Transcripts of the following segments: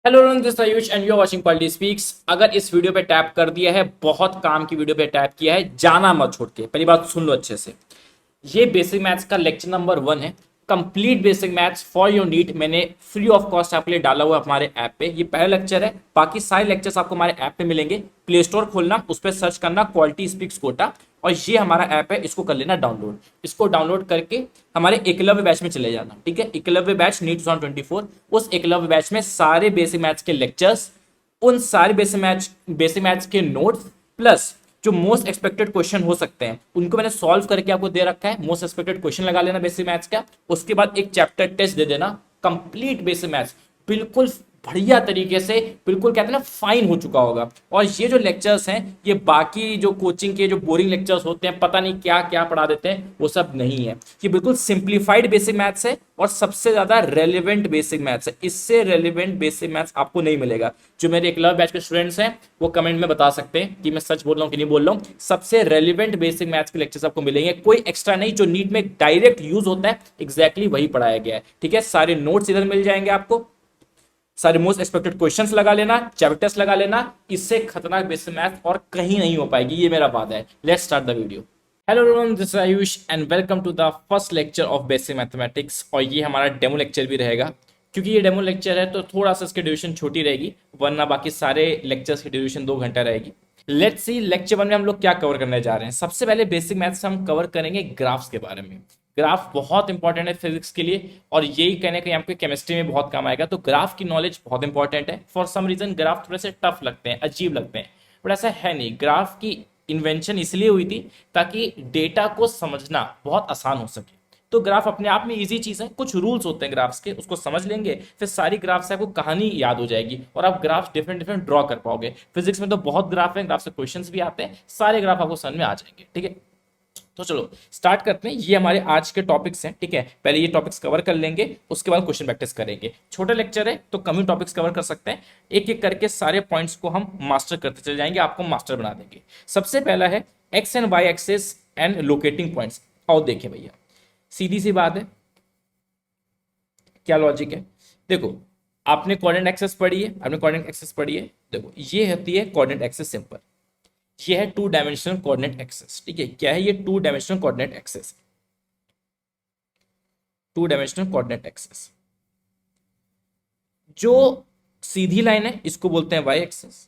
Hello everyone, this Ayush and you are watching polity speaks. अगर इस video पे tap कर दिया है, बहुत काम की वीडियो पे टैप किया है, जाना मत छोड़ के। पहली बात सुन लो अच्छे से। ये बेसिक मैथ्स का लेक्चर नंबर 1 है। Complete basic maths for your need मैंने फ्री ऑफ कॉस्ट आपके लिए डाला हुआ है हमारे ऐप पे। ये पहला लेक्चर है। बाकी सारे लेक्चर्स आपको हमारे ऐप पे मिलेंगे। प्ले स्टोर खोलना, उस पर सर्च करना क्वालिटी स्पीक्स कोटा, और ये हमारा ऐप है, इसको कर लेना डाउनलोड। इसको डाउनलोड करके हमारे एकलव्य बैच में चले जाना। ठीक है, एकलव्य बैच नीट 2024। उस एकलव्य बैच में सारे बेसिक मैथ्स के लेक्चर्स, उन सारे बेसिक मैथ्स के नोट्स, प्लस जो मोस्ट एक्सपेक्टेड क्वेश्चन हो सकते हैं उनको मैंने सॉल्व करके आपको दे रखा है। मोस्ट एक्सपेक्टेड क्वेश्चन लगा लेना बेसिक मैथ्स का, उसके बाद एक चैप्टर टेस्ट दे देना। कंप्लीट बेसिक मैथ्स बिल्कुल बढ़िया तरीके से, बिल्कुल कहते हैं ना फाइन हो चुका होगा। और ये जो लेक्चर्स हैं, ये बाकी जो कोचिंग के जो बोरिंग लेक्चर्स होते हैं, पता नहीं क्या क्या पढ़ा देते हैं, वो सब नहीं है। ये बिल्कुल सिंप्लीफाइड बेसिक मैथ्स है और सबसे ज्यादा रेलिवेंट बेसिक मैथ्स है। इससे रेलिवेंट बेसिक मैथ्स आपको नहीं मिलेगा। जो मेरे एकलव्य बैच के स्टूडेंट्स हैं वो कमेंट में बता सकते हैं कि मैं सच बोल रहा हूँ कि नहीं बोल रहा हूँ। सबसे रेलिवेंट बेसिक मैथ्स के लेक्चर्स आपको मिलेंगे, कोई एक्स्ट्रा नहीं। जो नीट में डायरेक्ट यूज होता है एग्जैक्टली वही पढ़ाया गया है। ठीक है, सारे नोट्स इधर मिल जाएंगे आपको, सारे मोस्ट एक्सपेक्टेड क्वेश्चंस लगा लेना, चैप्टर्स लगा लेना। इससे खतरनाक बेसिक मैथ और कहीं नहीं हो पाएगी, ये मेरा वादा है। Let's start the video. Hello everyone, this is Ayush and welcome to the first lecture of basic mathematics. और ये हमारा डेमो लेक्चर भी रहेगा। क्योंकि ये डेमो लेक्चर है तो थोड़ा सा इसकी ड्यूरेशन छोटी रहेगी, वरना बाकी सारे लेक्चर्स की ड्यूरेशन 2 घंटा रहेगी। लेट्स सी लेक्चर 1 में हम लोग क्या कवर करने जा रहे हैं। सबसे पहले बेसिक मैथ्स हम कवर करेंगे ग्राफ्स के बारे में। ग्राफ बहुत इंपॉर्टेंट है फिजिक्स के लिए, और यही कहने का आपके केमिस्ट्री में बहुत काम आएगा। तो ग्राफ की नॉलेज बहुत इंपॉर्टेंट है। फॉर सम रीजन ग्राफ थोड़े से टफ लगते हैं, अजीब लगते हैं, बट ऐसा है नहीं। ग्राफ की इन्वेंशन इसलिए हुई थी ताकि डेटा को समझना बहुत आसान हो सके। तो ग्राफ अपने आप में इजी चीज है। कुछ रूल्स होते हैं ग्राफ्स के, उसको समझ लेंगे, फिर सारी ग्राफ से आपको कहानी याद हो जाएगी और आप ग्राफ डिफरेंट डिफरेंट ड्रॉ कर पाओगे। फिजिक्स में तो बहुत ग्राफ है, ग्राफ से क्वेश्चंस भी आते हैं, सारे ग्राफ आपको समझ में आ जाएंगे। ठीक है, तो चलो स्टार्ट करते हैं। ये हमारे आज के टॉपिक्स हैं। ठीक है, पहले ये टॉपिक्स कवर कर लेंगे, उसके बाद क्वेश्चन प्रैक्टिस करेंगे। छोटा लेक्चर है तो कम ही टॉपिक्स कवर कर सकते हैं। एक एक करके सारे पॉइंट्स को हम मास्टर करते चले जाएंगे, आपको मास्टर बना देंगे। सबसे पहला है x and y axis and locating points. और देखिए भैया, सीधी सी बात है, क्या लॉजिक है। देखो, आपने कोऑर्डिनेट एक्सेस पढ़ी है, देखो ये होती है कोऑर्डिनेट एक्सेस सिंपल। ये है 2 डायमेंशनल कोऑर्डिनेट एक्सेस। ठीक है, क्या है ये? 2 dimensional coordinate axes. 2 dimensional coordinate axes. जो सीधी लाइन है इसको बोलते हैं वाई एक्सेस।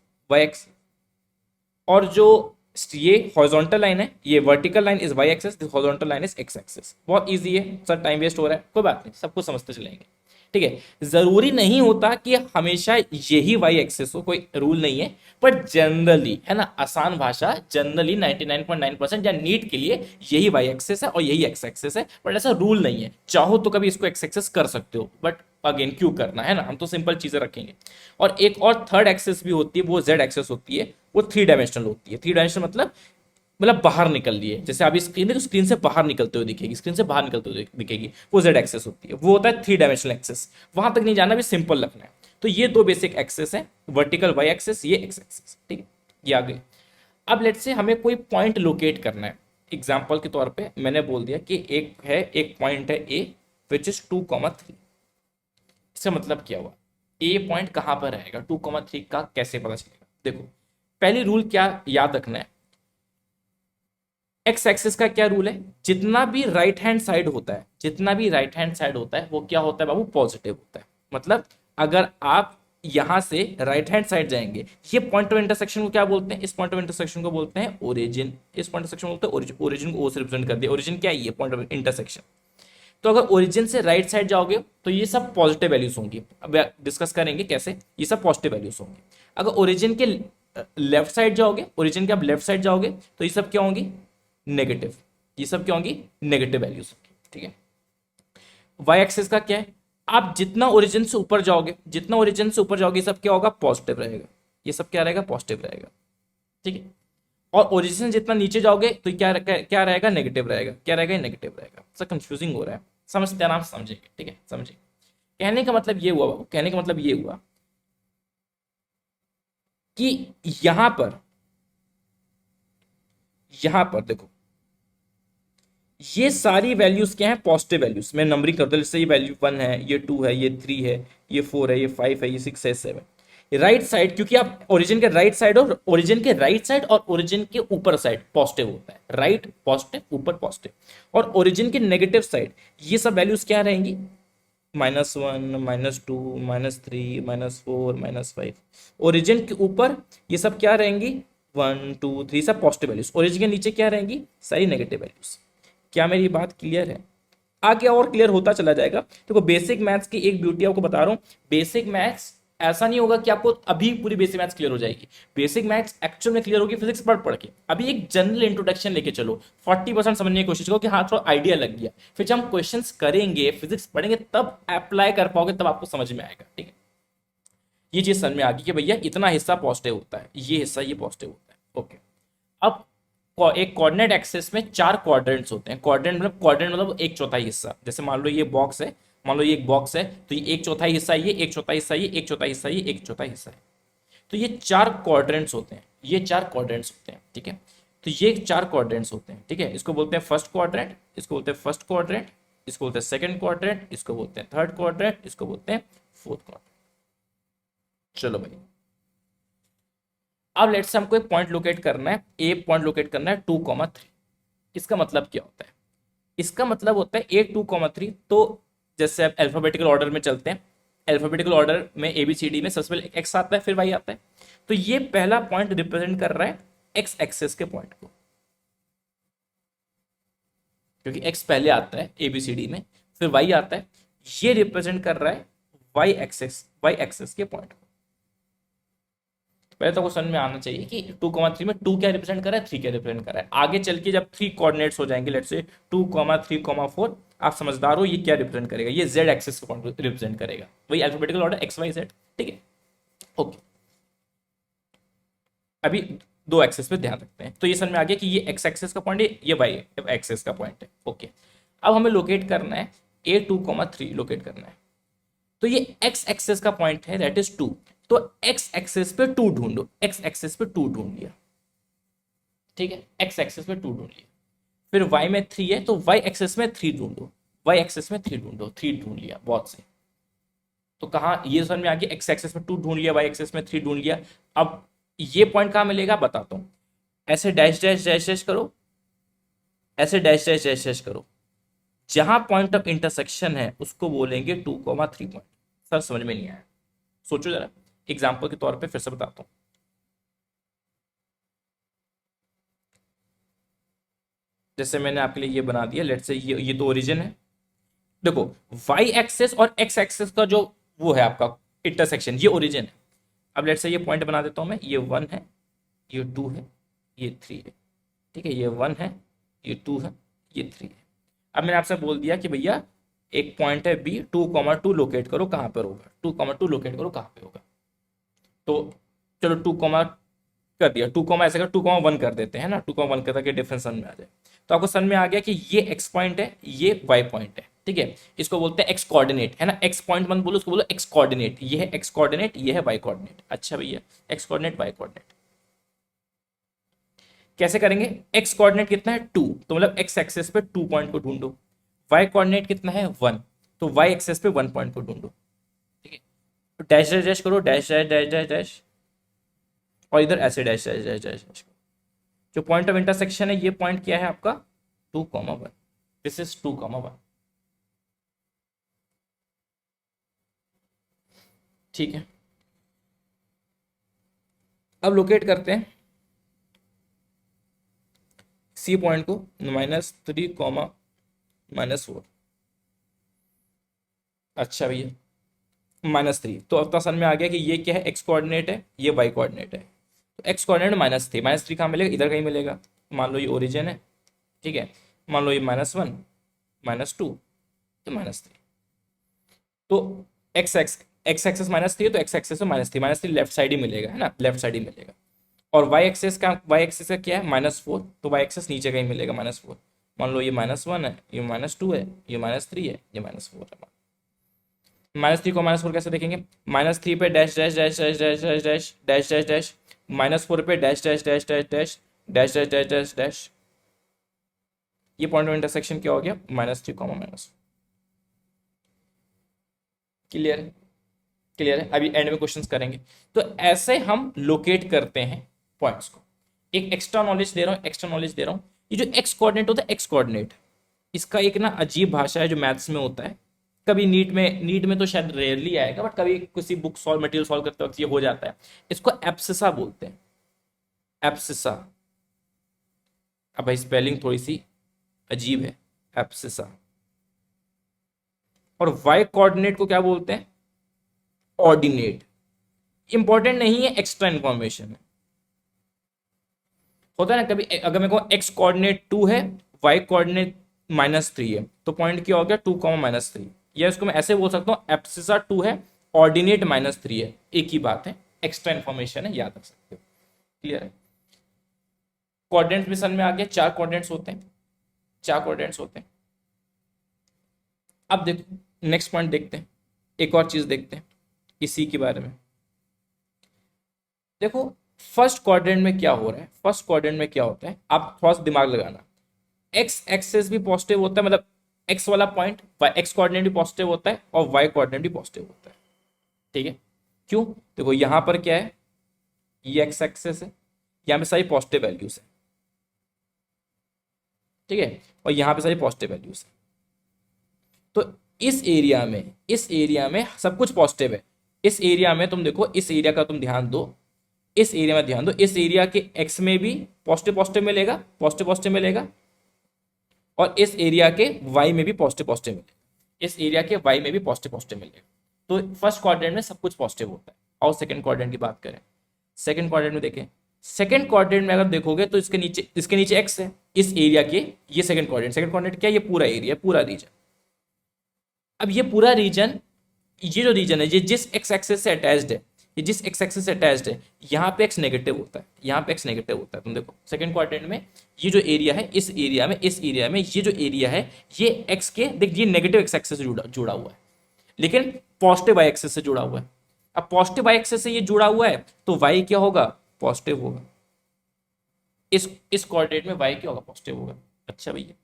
और जो ये हॉरिजॉन्टल लाइन है, ये vertical line is y axis, this horizontal line is x axis. बहुत इजी है सर, टाइम वेस्ट हो रहा है, कोई बात नहीं, सबको समझते चलेंगे। ठीक है, जरूरी नहीं होता कि हमेशा यही वाई एक्सेस हो, कोई रूल नहीं है। पर जनरली, है ना, आसान भाषा, जनरली 99.9% या नीट के लिए यही वाई एक्सेस है और यही एक्स एक्सेस है। बट ऐसा रूल नहीं है, चाहो तो कभी इसको एक्स एक्सेस कर सकते हो, बट अगेन क्यों करना, है ना, हम तो सिंपल चीजें रखेंगे। और एक और थर्ड एक्सेस भी होती है, वो जेड एक्सेस होती है। वो 3 डायमेंशनल होती है। 3 डायमेंशनल मतलब बाहर निकल लिए, जैसे अभी स्क्रीन है, स्क्रीन से बाहर निकलते हुए दिखेगी, स्क्रीन से बाहर निकलते हुए दिखेगी, वो जेड एक्सेस होती है। वो होता है 3 डायमेंशनल एक्सेस। वहां तक नहीं जाना, भी सिंपल रखना है। तो ये दो बेसिक एक्सेस है, वर्टिकल वाई एक्सेस, ये एक्स एक्सेस। ठीक है, ये आ गए। अब लेट से हमें कोई पॉइंट लोकेट करना है। एग्जाम्पल के तौर पे मैंने बोल दिया कि एक पॉइंट है ए विच इज 2,3। इसका मतलब क्या हुआ? ए पॉइंट कहां पर रहेगा, 2,3 का कैसे पता चलेगा? देखो, पहली रूल क्या याद रखना है। एक्स एक्सिस का क्या रूल है? जितना भी राइट हैंड साइड होता है वो क्या होता है बाबू? पॉजिटिव होता है। मतलब अगर आप यहां से राइट हैंड साइड जाएंगे, ये पॉइंट ऑफ इंटरसेक्शन को क्या बोलते हैं? इस पॉइंट ऑफ इंटरसेक्शन को बोलते हैं ओरिजिन। इस पॉइंट ऑफ सेक्शन बोलते हैं ओरिजिन। ओरिजिन को ओ से रिप्रेजेंट कर दिया। ओरिजिन क्या है? ये पॉइंट ऑफ इंटरसेक्शन। तो अगर ओरिजिन से राइट साइड जाओगे तो ये सब पॉजिटिव वैल्यूज होंगी। अब डिस्कस करेंगे कैसे ये सब पॉजिटिव वैल्यूज होंगी। अगर ओरिजिन के लेफ्ट साइड जाओगे, ओरिजिन के आप लेफ्ट साइड जाओगे तो ये सब क्या होंगी? नेगेटिव। ये सब क्या होंगी? नेगेटिव वैल्यूज होंगी। ठीक है, वाई एक्सिस का क्या है? आप जितना ओरिजिन से ऊपर जाओगे, ये सब क्या होगा? पॉजिटिव रहेगा। ये सब क्या रहेगा? पॉजिटिव रहेगा। ठीक है, और ओरिजिन से जितना नीचे जाओगे तो क्या रहेगा? नेगेटिव रहेगा। क्या रहेगा? नेगेटिव रहेगा। सर कंफ्यूजिंग हो रहा है, समझते आराम से समझेंगे। ठीक है, समझिए। कहने का मतलब ये हुआ बाबू, कहने का मतलब ये हुआ कि यहां पर देखो, ये सारी वैल्यूज क्या है, पॉजिटिव वैल्यूज। मैं नंबरिंग कर दूं, जैसे ये वैल्यू 1 है, ये 2 है, ये 3 है, ये 4 है, ये 5 है, ये 6 है, 7। राइट साइड, क्योंकि आप ओरिजिन के राइट साइड और ओरिजिन के राइट साइड और ओरिजिन के ऊपर साइड पॉजिटिव होता है, राइट पॉजिटिव, ऊपर पॉजिटिव। और ओरिजिन के नेगेटिव साइड ये सब वैल्यूज क्या रहेंगी, -1, -2, -3, -4, -5। ओरिजिन के ऊपर ये सब क्या रहेंगी, 1, 2, 3 सब पॉजिटिव वैल्यूज। ओरिजिन के नीचे क्या रहेंगी, सारी नेगेटिव वैल्यूज। क्या मेरी बात क्लियर है? आगे और क्लियर होता चला जाएगा। देखो बेसिक मैथ्स की एक ब्यूटी आपको बता रहा हूं, बेसिक मैथ्स ऐसा नहीं होगा कि आपको अभी पूरी बेसिक मैथ्स क्लियर हो जाएगी। बेसिक मैथ्स एक्चुअल में क्लियर होगी फिजिक्स पढ़ पढ़ के। अभी एक जनरल इंट्रोडक्शन लेके चलो, 40% समझने की कोशिश करो कि हाँ थोड़ा आइडिया लग गया। फिर जब हम क्वेश्चंस करेंगे, फिजिक्स पढ़ेंगे, तब अप्लाई कर पाओगे, तब आपको समझ में आएगा। ठीक है, ये चीज समझ में आ गई कि भैया इतना हिस्सा पॉजिटिव होता है, ये हिस्सा ये पॉजिटिव होता है। ओके, अब एक कोऑर्डिनेट एक्सिस में 4 क्वाड्रेंट्स होते हैं। क्वाड्रेंट मतलब एक चौथाई हिस्सा। जैसे मान लो ये बॉक्स है, मान लो ये एक बॉक्स है, तो ये एक चौथाई हिस्सा, ये एक चौथाई हिस्सा, ये एक चौथाई हिस्सा, ये एक चौथाई हिस्सा है। तो ये 4 क्वाड्रेंट्स होते हैं, ये 4 क्वाड्रेंट्स होते हैं। ठीक है, तो ये 4 क्वाड्रेंट्स होते हैं। ठीक है, इसको बोलते हैं फर्स्ट क्वाड्रेंट, इसको बोलते हैं फर्स्ट क्वाड्रेंट, इसको बोलते हैं सेकंड क्वाड्रेंट, इसको बोलते हैं थर्ड क्वाड्रेंट, इसको बोलते हैं फोर्थ क्वाड्रेंट। चलो भाई, अब लेट्स से हमको एक पॉइंट लोकेट करना है, ए पॉइंट लोकेट करना है 2,3। इसका मतलब क्या होता है, इसका मतलब होता है A2,3। तो जैसे आप अल्फाबेटिकल ऑर्डर में चलते हैं, अल्फाबेटिकल ऑर्डर में ABCD में सबसे पहले एक्स आता है, फिर वाई आता है। तो ये पहला पॉइंट रिप्रेजेंट कर रहा है एक्स एक्सेस के पॉइंट को, क्योंकि एक्स पहले आता है ABCD में, फिर वाई आता है। ये रिप्रेजेंट कर रहा है वाई एक्सेस के पॉइंट को। पहले तो क्वेश्चन में आना चाहिए कि 2,3 में 2 क्या रिप्रेजेंट कर रहा है, 3 क्या रिप्रेजेंट कर रहा है। आगे चल के जब 3 कोऑर्डिनेट्स हो जाएंगे, लेट्स से 2, 3, 4, आप समझदार हो, ये क्या रिप्रेजेंट करेगा, ये जेड एक्सिस को रिप्रेजेंट करेगा, वही alphabetical order x y z. ठीक है, ओके। अभी दो एक्सेस पे ध्यान रखते हैं। तो ये समझ में आ गया कि ये एक्स एक्सेस का पॉइंट है, ये वाई एक्सेस का पॉइंट है। ओके, अब हमें लोकेट करना है A2,3 लोकेट करना है। तो ये एक्स एक्सेस का पॉइंट है, दैट इज 2। तो एक्स एक्सेस पे 2 ढूंढो, एक्स एक्सेस पे 2 ढूंढ लिया। ठीक है, एक्स एक्सेस पे 2 ढूंढ लिया। फिर वाई में 3 है, तो वाई एक्सेस में 3 ढूंढो, वाई एक्सेस में 3 ढूंढो, 3 ढूंढ लिया, बहुत से। तो कहाँ ये समझ में आ गया, एक्स एक्सेस में 2 ढूंढ लिया, वाई एक्सेस में 3 ढूंढ लिया। अब ये पॉइंट कहाँ मिलेगा बताता हूँ। ऐसे डैश डैश डैश डैश करो, ऐसे डैश डैश डैश डैश करो, जहां पॉइंट ऑफ इंटरसेक्शन है उसको बोलेंगे 2,3 पॉइंट। सर समझ में नहीं आया, सोचो जरा, एग्जाम्पल के तौर पे फिर से बताता हूँ। जैसे मैंने आपके लिए ये बना दिया, लेट्स से ये तो ओरिजिन है। देखो वाई एक्सेस और एक्स एक्सेस का जो वो है आपका इंटरसेक्शन, ये ओरिजिन है। अब लेट्स से ये पॉइंट बना देता हूँ मैं, ये 1 है, ये 2 है, ये 3 है। ठीक है, ये 1 है, ये 2 है, ये 3 है। अब मैंने आपसे बोल दिया कि भैया एक पॉइंट है बी, 2,2 लोकेट करो, कहाँ पर होगा, 2,2 लोकेट करो, कहाँ पे होगा। तो चलो 2 कर दिया, 2 ऐसे कर, 2,1 कर देते हैं ना, 2,1 कर ताकि डिफरेंस समझ में आ जाए। तो आपको समझ में आ गया कि ये एक्स पॉइंट है, ये वाई पॉइंट है। ठीक है, इसको बोलते हैं एक्स कोऑर्डिनेट, है ना। एक्स पॉइंट मत बोलो, उसको बोलो एक्स कोऑर्डिनेट। ये है एक्स कोऑर्डिनेट, ये है वाई कोऑर्डिनेट। अच्छा भैया, एक्स कोऑर्डिनेट वाई कोऑर्डिनेट कैसे करेंगे। एक्स कोऑर्डिनेट कितना है 2, तो मतलब एक्स एक्सेस पे 2 पॉइंट को ढूंढो। वाई कोऑर्डिनेट कितना है 1, तो वाई एक्सेस पे 1 पॉइंट को ढूंढो। ठीक है, तो डैश डैश डैश करो, dash dash dash dash dash, और इधर ऐसे dash dash dash dash dash. जो पॉइंट ऑफ इंटरसेक्शन है, ये पॉइंट क्या है आपका 2,1, दिस इज 2,1। ठीक है, अब लोकेट करते हैं सी पॉइंट को, -3, -4। अच्छा भैया, -3, तो अब तो समझ में आ गया कि ये क्या है, एक्स कोऑर्डिनेट है, ये वाई कोऑर्डिनेट है। तो एक्स कोऑर्डिनेट -3, -3 कहाँ मिलेगा, इधर कहीं मिलेगा। मान लो ये ओरिजिन है, ठीक है, मान लो ये -1, -2, ये -3। तो एक्स एक्सेस -3 है, तो एक्स एक्सेस में -3 लेफ्ट साइड ही मिलेगा, है ना, लेफ्ट साइड ही मिलेगा। और वाई एक्सेस का क्या है -4, तो वाई एक्सेस नीचे कहीं मिलेगा -4। मान लो ये -1 है, ये -2 है, ये -3 है, ये -4 है। -3 को -4 कैसे देखेंगे, -3 पे dash dash dash dash dash dash dash dash dash dash, -4 पे dash dash dash dash dash dash dash dash dash dash, ये पॉइंट ऑफ इंटरसेक्शन क्या हो गया, -3 कॉमा माइनस। क्लियर है, क्लियर है। अभी एंड में क्वेश्चंस करेंगे। तो ऐसे हम लोकेट करते हैं पॉइंट्स को। एक एक्स्ट्रा नॉलेज दे रहा हूं, एक्स्ट्रा नॉलेज दे रहा हूं। ये जो एक्स कोऑर्डिनेट होता है, एक्स कोऑर्डिनेट, इसका एक ना अजीब भाषा है जो मैथ्स में होता है। कभी नीट में तो शायद रेयरली आएगा, बट कभी किसी बुक सॉल्व मटेरियल सॉल्व करते वक्त ये हो जाता है। इसको एप्सिसा बोलते हैं, एप्सिसा। अब भाई स्पेलिंग थोड़ी सी अजीब है, एप्सिसा। और वाई कोऑर्डिनेट को क्या बोलते हैं, ऑर्डिनेट। इंपॉर्टेंट नहीं है, एक्स्ट्रा इंफॉर्मेशन है। होता है ना कभी, अगर मेरे को एक्स कोऑर्डिनेट 2 है, वाई कोऑर्डिनेट -3 है, तो पॉइंट क्या हो गया 2 -3। या इसको मैं ऐसे बोल सकता हूँ, एप्सिसा 2 है, ऑर्डिनेट -3 है, एक ही बात है, एक्स्ट्रा इंफॉर्मेशन है, याद रख सकते हो। क्लियर है। कोऑर्डिनेट मिशन में आ गया, 4 कोऑर्डिनेट्स होते हैं, 4 कोऑर्डिनेट्स होते हैं। अब देखो नेक्स्ट पॉइंट देखते हैं, एक और चीज देखते हैं इसी के बारे में। देखो फर्स्ट क्वाड्रेंट में क्या हो रहा है, फर्स्ट क्वाड्रेंट में क्या होता है, आप थोड़ा सा दिमाग लगाना। एक्स एक्सेस भी पॉजिटिव होता है, मतलब एक्स वाला पॉइंट, एक्स कोऑर्डिनेट भी पॉजिटिव होता है और वाई कोऑर्डिनेट भी पॉजिटिव होता है। ठीक है, क्यों, देखो यहां पर क्या है, ये एक्स एक्सेस है, यहां पे सारी पॉजिटिव वैल्यूज है, ठीक है, और यहां पे सारी पॉजिटिव वैल्यूज है। तो इस एरिया में सब कुछ पॉजिटिव है। इस एरिया में तुम देखो, इस एरिया का तुम ध्यान दो, इस एरिया में ध्यान दो, इस एरिया के एक्स में भी पॉजिटिव पॉजिटिव मिलेगा, पॉजिटिव पॉजिटिव मिलेगा, और इस एरिया के वाई में भी पॉजिटिव पॉजिटिव मिलेगा, इस एरिया के वाई में भी पॉजिटिव पॉजिटिव मिलेगा। तो फर्स्ट क्वाड्रेंट में सब कुछ पॉजिटिव होता है। और सेकंड क्वाड्रेंट की बात करें, सेकंड क्वाड्रेंट में देखें, सेकंड क्वाड्रेंट में अगर देखोगे तो इसके नीचे एक्स है, इस एरिया के, ये सेकंड क्वाड्रेंट, सेकंड क्वाड्रेंट क्या है, ये पूरा एरिया, पूरा रीजन। अब ये पूरा रीजन, ये जो रीजन है, ये जिस एक्स एक्सिस से अटैच्ड है, ये जिस एक्स एक्सिस से अटैच्ड है, यहाँ पे एक्स नेगेटिव होता है, यहाँ पे एक्स नेगेटिव होता है। तुम देखो सेकंड क्वाड्रेंट में ये जो एरिया है, इस एरिया में ये जो एरिया है, ये एक्स के, देख ये नेगेटिव एक्स एक्सिस से जुड़ा हुआ है, लेकिन पॉजिटिव वाई एक्सिस से जुड़ा हुआ है। अब पॉजिटिव वाई एक्सिस से ये जुड़ा हुआ है, तो वाई क्या होगा, पॉजिटिव होगा। इस कोऑर्डिनेट में वाई क्या होगा, पॉजिटिव होगा। अच्छा भैया,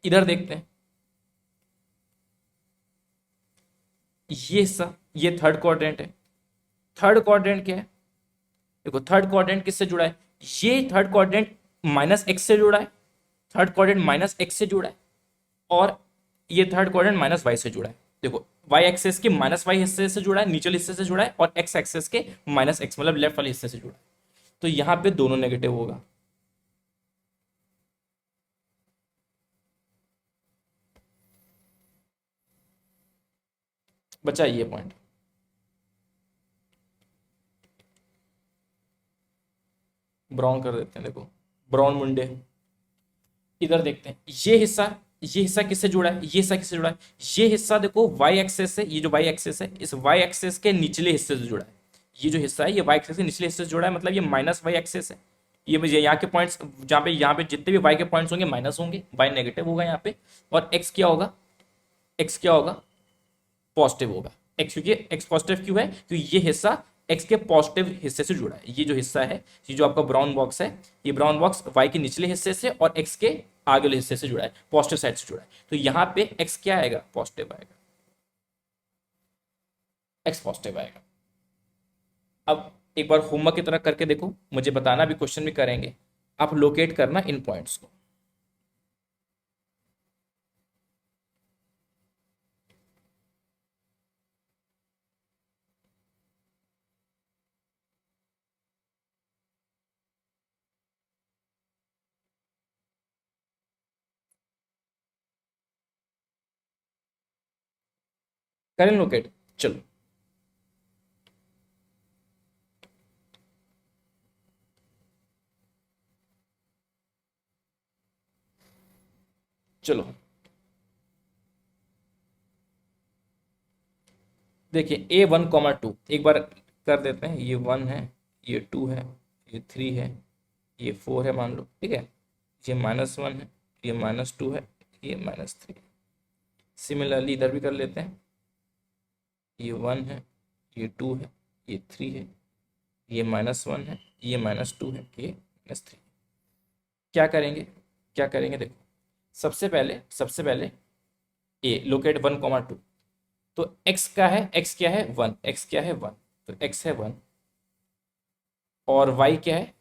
इधर देखते हैं, ये हिस्सा, ये थर्ड क्वाड्रेंट है। थर्ड क्वाड्रेंट क्या है, देखो थर्ड क्वाड्रेंट किससे जुड़ा है, ये थर्ड क्वाड्रेंट -x से जुड़ा है, थर्ड क्वाड्रेंट -x से जुड़ा है, और ये थर्ड क्वाड्रेंट -y से जुड़ा है। देखो y एक्सेस के -y हिस्से से जुड़ा है, नीचे हिस्से से जुड़ा है, और x एक्सेस के -x मतलब लेफ्ट वाले हिस्से से जुड़ा है। तो यहां पे दोनों नेगेटिव होगा। बचा ये पॉइंट। ब्राउन कर देते हैं, देखो ब्राउन मुंडे। इधर देखते हैं, ये हिस्सा किससे जुड़ा है, ये हिस्सा किससे जुड़ा है, ये हिस्सा देखो वाई एक्सेस से, ये जो वाई एक्सेस है, इस वाई एक्सेस के निचले हिस्से से जुड़ा है। ये जो हिस्सा है, ये वाई एक्सेस के निचले हिस्से से जुड़ा है, मतलब ये -y एक्सेस है। ये यहाँ के पॉइंट्स, जहाँ पे यहाँ पे जितने भी वाई के पॉइंट्स होंगे माइनस होंगे, वाई नेगेटिव होगा यहाँ पे, और एक्स क्या होगा, एक्स क्या होगा, पॉजिटिव होगा। एक्स, क्योंकि एक्स पॉजिटिव क्यों है, क्योंकि ये हिस्सा एक्स के पॉजिटिव हिस्से से जुड़ा है। ये जो हिस्सा है, ये जो आपका ब्राउन बॉक्स है, ये ब्राउन बॉक्स वाई के निचले हिस्से से और एक्स के आगे वाले हिस्से से जुड़ा है, पॉजिटिव साइड से जुड़ा है। तो यहाँ पे एक्स क्या आएगा, पॉजिटिव आएगा, एक्स पॉजिटिव आएगा। अब एक बार होमवर्क की तरह करके देखो, मुझे बताना, भी क्वेश्चन भी करेंगे, आप लोकेट करना इन पॉइंट्स को। करें लोकेट, चलो चलो देखिए, A1, 2 एक बार कर देते हैं। ये 1 है, ये 2 है, ये 3 है, ये 4 है मान लो, ठीक है, ये -1 है, ये -2 है, ये -3। सिमिलरली इधर भी कर लेते हैं, ये 1 है, ये 2 है, ये 3 है, ये -1 है, ये -2 है, ये -3। क्या करेंगे, क्या करेंगे, देखो सबसे पहले ए लोकेट 1,2, तो x का है, x क्या है 1, x क्या है 1, तो x है 1, और y क्या है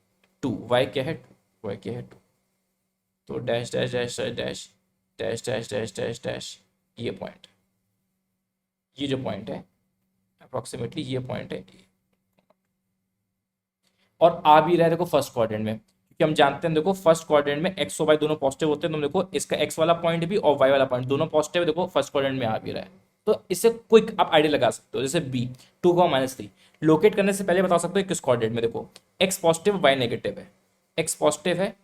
2, y क्या है 2, y क्या है 2, तो dash dash dash dash dash dash dash dash dash, ये पॉइंट, ये जो पॉइंट है अप्रोक्सीमेटली ये पॉइंट है A। और आ भी रहा है देखो फर्स्ट क्वाड्रेंट में, क्योंकि हम जानते हैं देखो फर्स्ट क्वाड्रेंट में एक्स और वाई दोनों पॉजिटिव होते हैं, तो देखो इसका एक्स वाला पॉइंट भी और वाई वाला पॉइंट दोनों पॉजिटिव है, देखो फर्स्ट क्वाड्रेंट में आ भी रहा है। तो इससे क्विक आप आइडिया लगा सकते हो, जैसे बी 2,-3 लोकेट करने से पहले बता सकते हो किस क्वाड्रेंट में, देखो एक्स पॉजिटिव वाई नेगेटिव है, एक्स पॉजिटिव है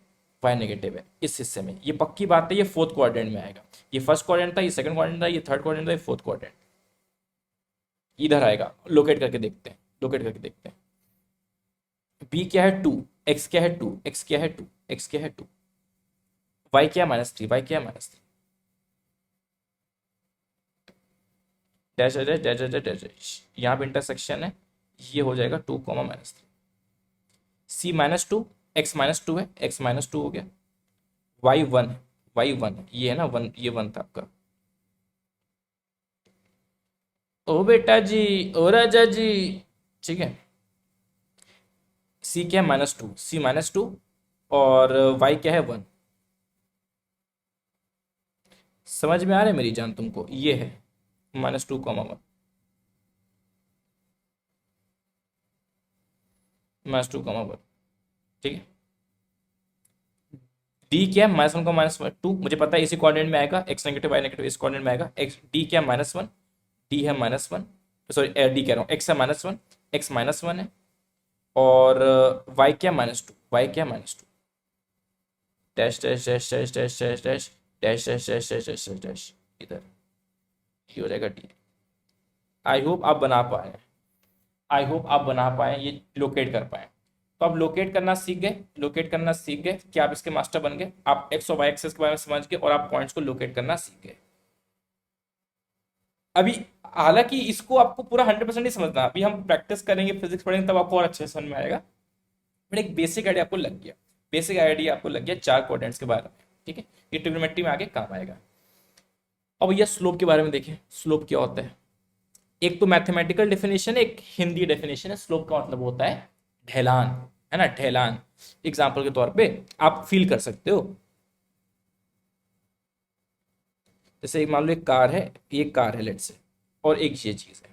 वाई नेगेटिव है इस हिस्से में, ये पक्की बात है, ये फोर्थ क्वाड्रेंट में आएगा। ये फर्स्ट क्वाड्रेंट था, ये सेकंड क्वाड्रेंट था, ये थर्ड क्वाड्रेंट था, ये फोर्थ क्वाड्रेंट इधर आएगा। लोकेट करके देखते हैं, लोकेट करके देखते हैं। बी क्या है 2, एक्स क्या है 2, एक्स क्या है 2, एक्स क्या है 2, वाई क्या है -3, वाई क्या है -3, dash dash dash dash dash dash, यहाँ पे इंटरसेक्शन है, ये हो जाएगा 2,-3, सी -2, एक्स -2 है, एक्स -2 हो गया, वाई 1 है, वाई 1 है, ये है ना 1, ये 1 था आपका। ओ बेटा जी, ओ राजा जी, ठीक है। सी क्या है -2, सी -2, और वाई क्या है 1, समझ में आ रहा है मेरी जान तुमको, ये है -2,1, -2,1, ठीक है। डी क्या है -1 को -2, मुझे पता है इसी कोऑर्डिनेट में आएगा, एक्स नेगेटिव वाई नेगेटिव इस कोऑर्डिनेट में आएगा। एक्स डी क्या है -1, डी है -1, सॉरी डी कह रहा हूँ, एक्स है -1, एक्स -1 है, और वाई क्या -2, वाई क्या -2, dash dash dash dash dash dash dash dash dash dash dash dash dash dash, इधर ये हो जाएगा डी। आई होप आप बना पाए, आई होप आप बना पाए, ये लोकेट कर पाए। तो आप लोकेट करना सीख गए, लोकेट करना सीख गए कि आप इसके मास्टर बन गए, आप एक्स और वाई एक्सेस के बारे में समझ गए और आप पॉइंट्स को लोकेट करना सीख गए। अभी हालांकि इसको आपको पूरा 100% नहीं समझना, अभी हम प्रैक्टिस करेंगे, फिजिक्स पढ़ेंगे, तब आपको और अच्छे से समझ में आएगा, बट एक बेसिक आइडिया आपको लग गया, बेसिक आइडिया आपको लग गया चार क्वाड्रेंट्स के बारे में, ठीक है। ये ट्रिग्नोमेट्री में आगे काम आएगा। अब भैया स्लोप के बारे में देखें, स्लोप क्या होता है। एक तो मैथमेटिकल डेफिनेशन है, एक हिंदी डेफिनेशन है। स्लोप का मतलब होता है ढलान, है ना, ढलान। एग्जाम्पल के तौर पे आप फील कर सकते हो, जैसे एक मान लो एक कार है, ये कार है लेट से, और एक ये चीज है,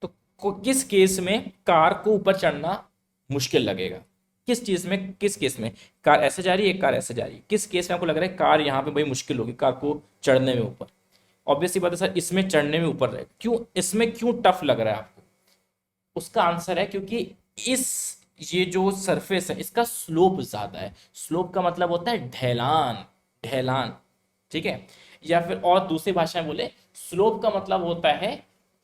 तो किस केस में कार को ऊपर चढ़ना मुश्किल लगेगा, किस चीज में, किस केस में कार ऐसे जा रही है, कार ऐसे जा रही है, किस केस में आपको लग रहा है कार यहाँ पे भाई मुश्किल होगी कार को चढ़ने में ऊपर। ऑब्वियसली बात है सर, इसमें चढ़ने में ऊपर रहेगा, क्यों इसमें क्यों टफ लग रहा है आपको, उसका आंसर है क्योंकि इस ये जो सरफेस है इसका स्लोप ज्यादा है। स्लोप का मतलब होता है ढलान, ढलान, ठीक है। या फिर और दूसरी भाषा में बोले, स्लोप का मतलब होता है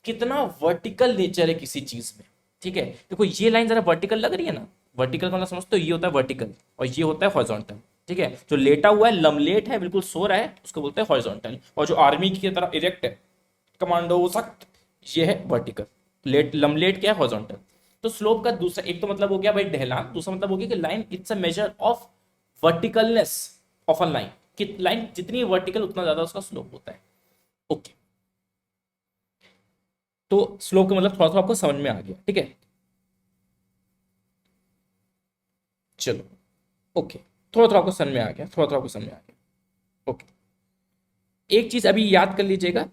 कितना वर्टिकल नेचर है किसी चीज में, ठीक है। देखो ये लाइन जरा वर्टिकल लग रही है ना, वर्टिकल का मतलब समझते हो, ये होता है वर्टिकल और ये होता है हॉरिजॉन्टल, ठीक है। जो लेटा हुआ है, लमलेट है, बिल्कुल सो रहा है, उसको बोलते हैं हॉरिजॉन्टल, और जो आर्मी की तरह इरेक्ट है, कमांडो सख्त, ये है वर्टिकल। लेट लमलेट क्या है, हॉरिजॉन्टल। तो स्लोप का दूसरा एक तो मतलब हो गया भाई ढलान, दूसरा मतलब हो गया कि line it's a measure of verticalness of a line, कि लाइन जितनी वर्टिकल उतना ज्यादा उसका स्लोप होता है। ओके, तो स्लोप का मतलब थोड़ा थोड़ा आपको समझ में आ गया, ठीक है। चलो ओके, थोड़ा थोड़ा आपको समझ में आ गया, थोड़ा थोड़ा आपको समझ में आ गया। ओके, एक चीज अभी याद कर लीजिएगा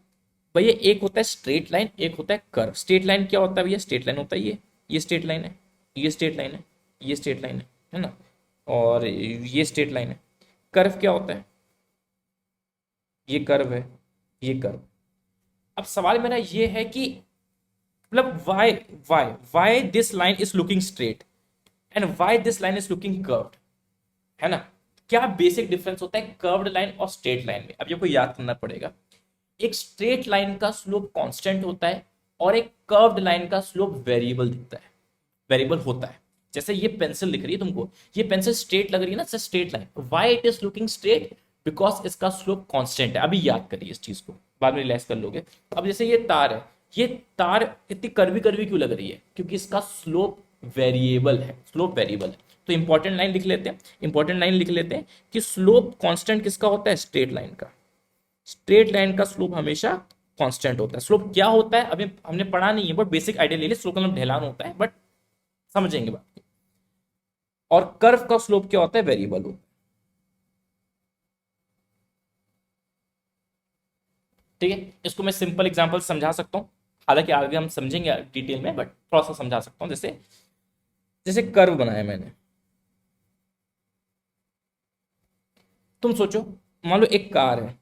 भैया, एक होता है स्ट्रेट लाइन, एक होता है कर्व। स्ट्रेट लाइन क्या होता है भैया, स्ट्रेट लाइन होता है ये स्ट्रेट लाइन है, ये स्ट्रेट लाइन है, ये स्ट्रेट लाइन है ना, और ये स्ट्रेट लाइन है। कर्व क्या होता है, ये कर्व है, ये कर्व। अब सवाल मेरा ये है कि मतलब why why why this line is looking straight and why this line is looking curved, है ना। क्या बेसिक डिफरेंस होता है कर्व्ड लाइन और स्ट्रेट लाइन में, अब ये को याद करना पड़ेगा। एक स्ट्रेट लाइन का स्लोप कांस्टेंट होता है और एक कर्व्ड लाइन का स्लोप वेरिएबल दिखता है, वेरिएबल होता है। जैसे ये पेंसिल दिख रही है तुमको, ये पेंसिल स्ट्रेट लग रही है ना, straight line, why it is looking straight, because इसका स्लोप कांस्टेंट है। अभी याद करिए इस चीज को, बाद में रियलाइज कर लोगे। अब जैसे ये तार है, ये तार इतनी कर्वी कर्वी क्यों लग रही है, क्योंकि इसका स्लोप वेरिएबल है, स्लोप वेरिएबल है। तो इंपॉर्टेंट लाइन लिख लेते हैं, इंपॉर्टेंट लाइन लिख लेते हैं कि स्लोप कांस्टेंट किसका होता है, स्ट्रेट लाइन का। स्ट्रेट लाइन का स्लोप हमेशा कांस्टेंट होता है। स्लोप क्या होता है अभी हमने पढ़ा नहीं है, बट बेसिक आइडिया ले ले, स्लोप का मतलब ढलान होता है, बट समझेंगे बात। और कर्व का स्लोप क्या होता है, वेरिएबल होता है। ठीक है, इसको मैं सिंपल एग्जांपल समझा सकता हूं, हालांकि आगे हम समझेंगे डिटेल में, बट थोड़ा सा समझा सकता हूं। जैसे जैसे कर्व बनाया मैंने, तुम सोचो, मान लो एक कार है,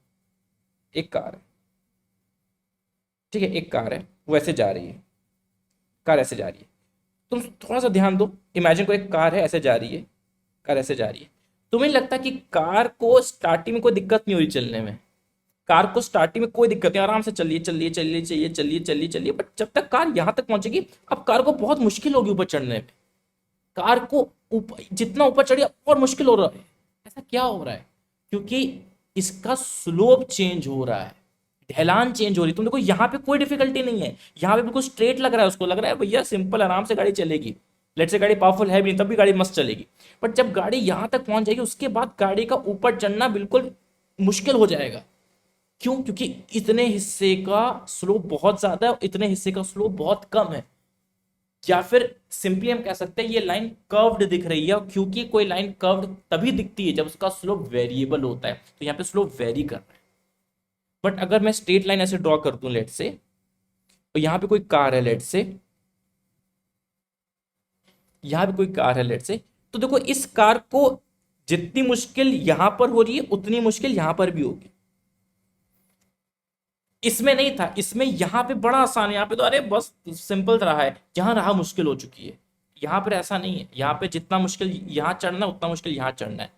एक कार है, ठीक है, एक कार है, वो ऐसे जा रही है, कार ऐसे जा रही है। तुम थोड़ा सा ध्यान दो, इमेजिन को एक कार है ऐसे जा रही है, कार ऐसे जा रही है। तुम्हें लगता है कि कार को स्टार्टिंग में कोई दिक्कत नहीं हो रही चलने में, कार को स्टार्टिंग में कोई दिक्कत नहीं, आराम से चलिए चलिए चलिए चलिए चलिए चलिए चलिए, बट जब तक कार यहां तक पहुंचेगी, अब कार को बहुत मुश्किल होगी ऊपर चढ़ने में। कार को ऊपर जितना ऊपर चढ़िए और मुश्किल हो रहा है। ऐसा क्या हो रहा है, क्योंकि इसका स्लोप चेंज हो रहा है, ढलान चेंज हो रही है। तुम देखो यहाँ पे कोई डिफिकल्टी नहीं है, यहाँ पे बिल्कुल स्ट्रेट लग रहा है, उसको लग रहा है भैया सिंपल आराम से गाड़ी चलेगी। लेट से गाड़ी पावरफुल है भी नहीं, तब भी गाड़ी मस्त चलेगी। बट जब गाड़ी यहां तक पहुंच जाएगी, उसके बाद गाड़ी का ऊपर चढ़ना बिल्कुल मुश्किल हो जाएगा। क्यों, क्योंकि इतने हिस्से का स्लोप बहुत ज्यादा है, इतने हिस्से का स्लोप बहुत कम है। या फिर सिंपली हम कह सकते हैं ये लाइन कर्व्ड दिख रही है, क्योंकि कोई लाइन कर्व्ड तभी दिखती है जब उसका स्लोप वेरिएबल होता है, तो यहाँ पे स्लोप वेरी कर रहा है। बट अगर मैं स्ट्रेट लाइन ऐसे ड्रॉ कर दूं लेट से, तो यहाँ पे कोई कार है लेट से, यहाँ पे कोई कार है लेट से, तो देखो इस कार को जितनी मुश्किल यहां पर हो रही है, उतनी मुश्किल यहां पर भी होगी। इसमें नहीं था, इसमें यहां पे बड़ा आसान है, यहाँ पे तो अरे बस सिंपल रहा है, जहां रहा मुश्किल हो चुकी है। यहाँ पर ऐसा नहीं है, यहाँ पे जितना मुश्किल यहाँ चढ़ना है, उतना मुश्किल यहाँ चढ़ना है।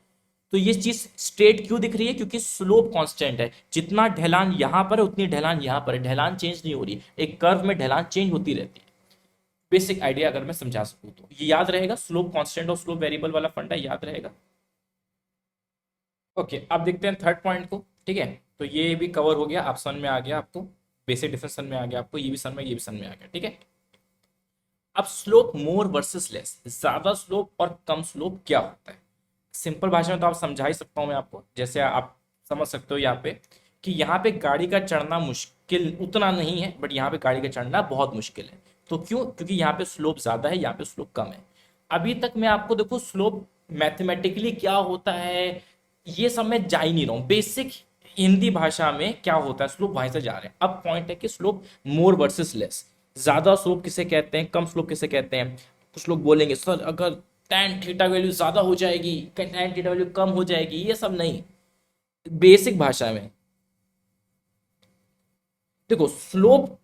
तो ये चीज स्ट्रेट क्यों दिख रही है, क्योंकि स्लोप कांस्टेंट है। जितना ढलान यहां पर है, उतनी ढलान यहां पर है, ढलान चेंज नहीं हो रही। एक कर्व में ढलान चेंज होती रहती है। बेसिक आइडिया अगर मैं समझा सकूं तो ये याद रहेगा, स्लोप कांस्टेंट और स्लोप वेरिएबल वाला फंडा याद रहेगा। ओके, अब देखते हैं थर्ड पॉइंट को। ठीक है, तो ये भी कवर हो गया, आप समझ में आ गया आपको, बेसिक डिफरेंस समझ में आ गया आपको, ये भी समझ में, ये भी समझ में आ गया। ठीक है, अब स्लोप मोर वर्सेस लेस, ज्यादा स्लोप और कम स्लोप क्या होता है। सिंपल भाषा में तो आप समझा ही सकता हूं मैं आपको, जैसे आप समझ सकते हो यहाँ पे कि यहाँ पे गाड़ी का चढ़ना मुश्किल उतना नहीं है, बट यहाँ पे गाड़ी का चढ़ना बहुत मुश्किल है। तो क्यों, क्योंकि यहाँ पे स्लोप ज्यादा है, यहाँ पे स्लोप कम है। अभी तक मैं आपको देखो स्लोप मैथमेटिकली क्या होता है ये सब मैं जा ही नहीं रहा हूँ। बेसिक हिंदी भाषा में क्या होता है, स्लोप वहीं से जा रहे हैं। अब पॉइंट है कि स्लोप मोर वर्सेस लेस, ज्यादा स्लोप किसे कहते हैं, कम स्लोप किसे कहते हैं। कुछ लोग बोलेंगे सर अगर tan थीटा वैल्यू ज्यादा हो जाएगी, tan थीटा वैल्यू कम हो जाएगी, ये सब नहीं। बेसिक भाषा में देखो स्लोप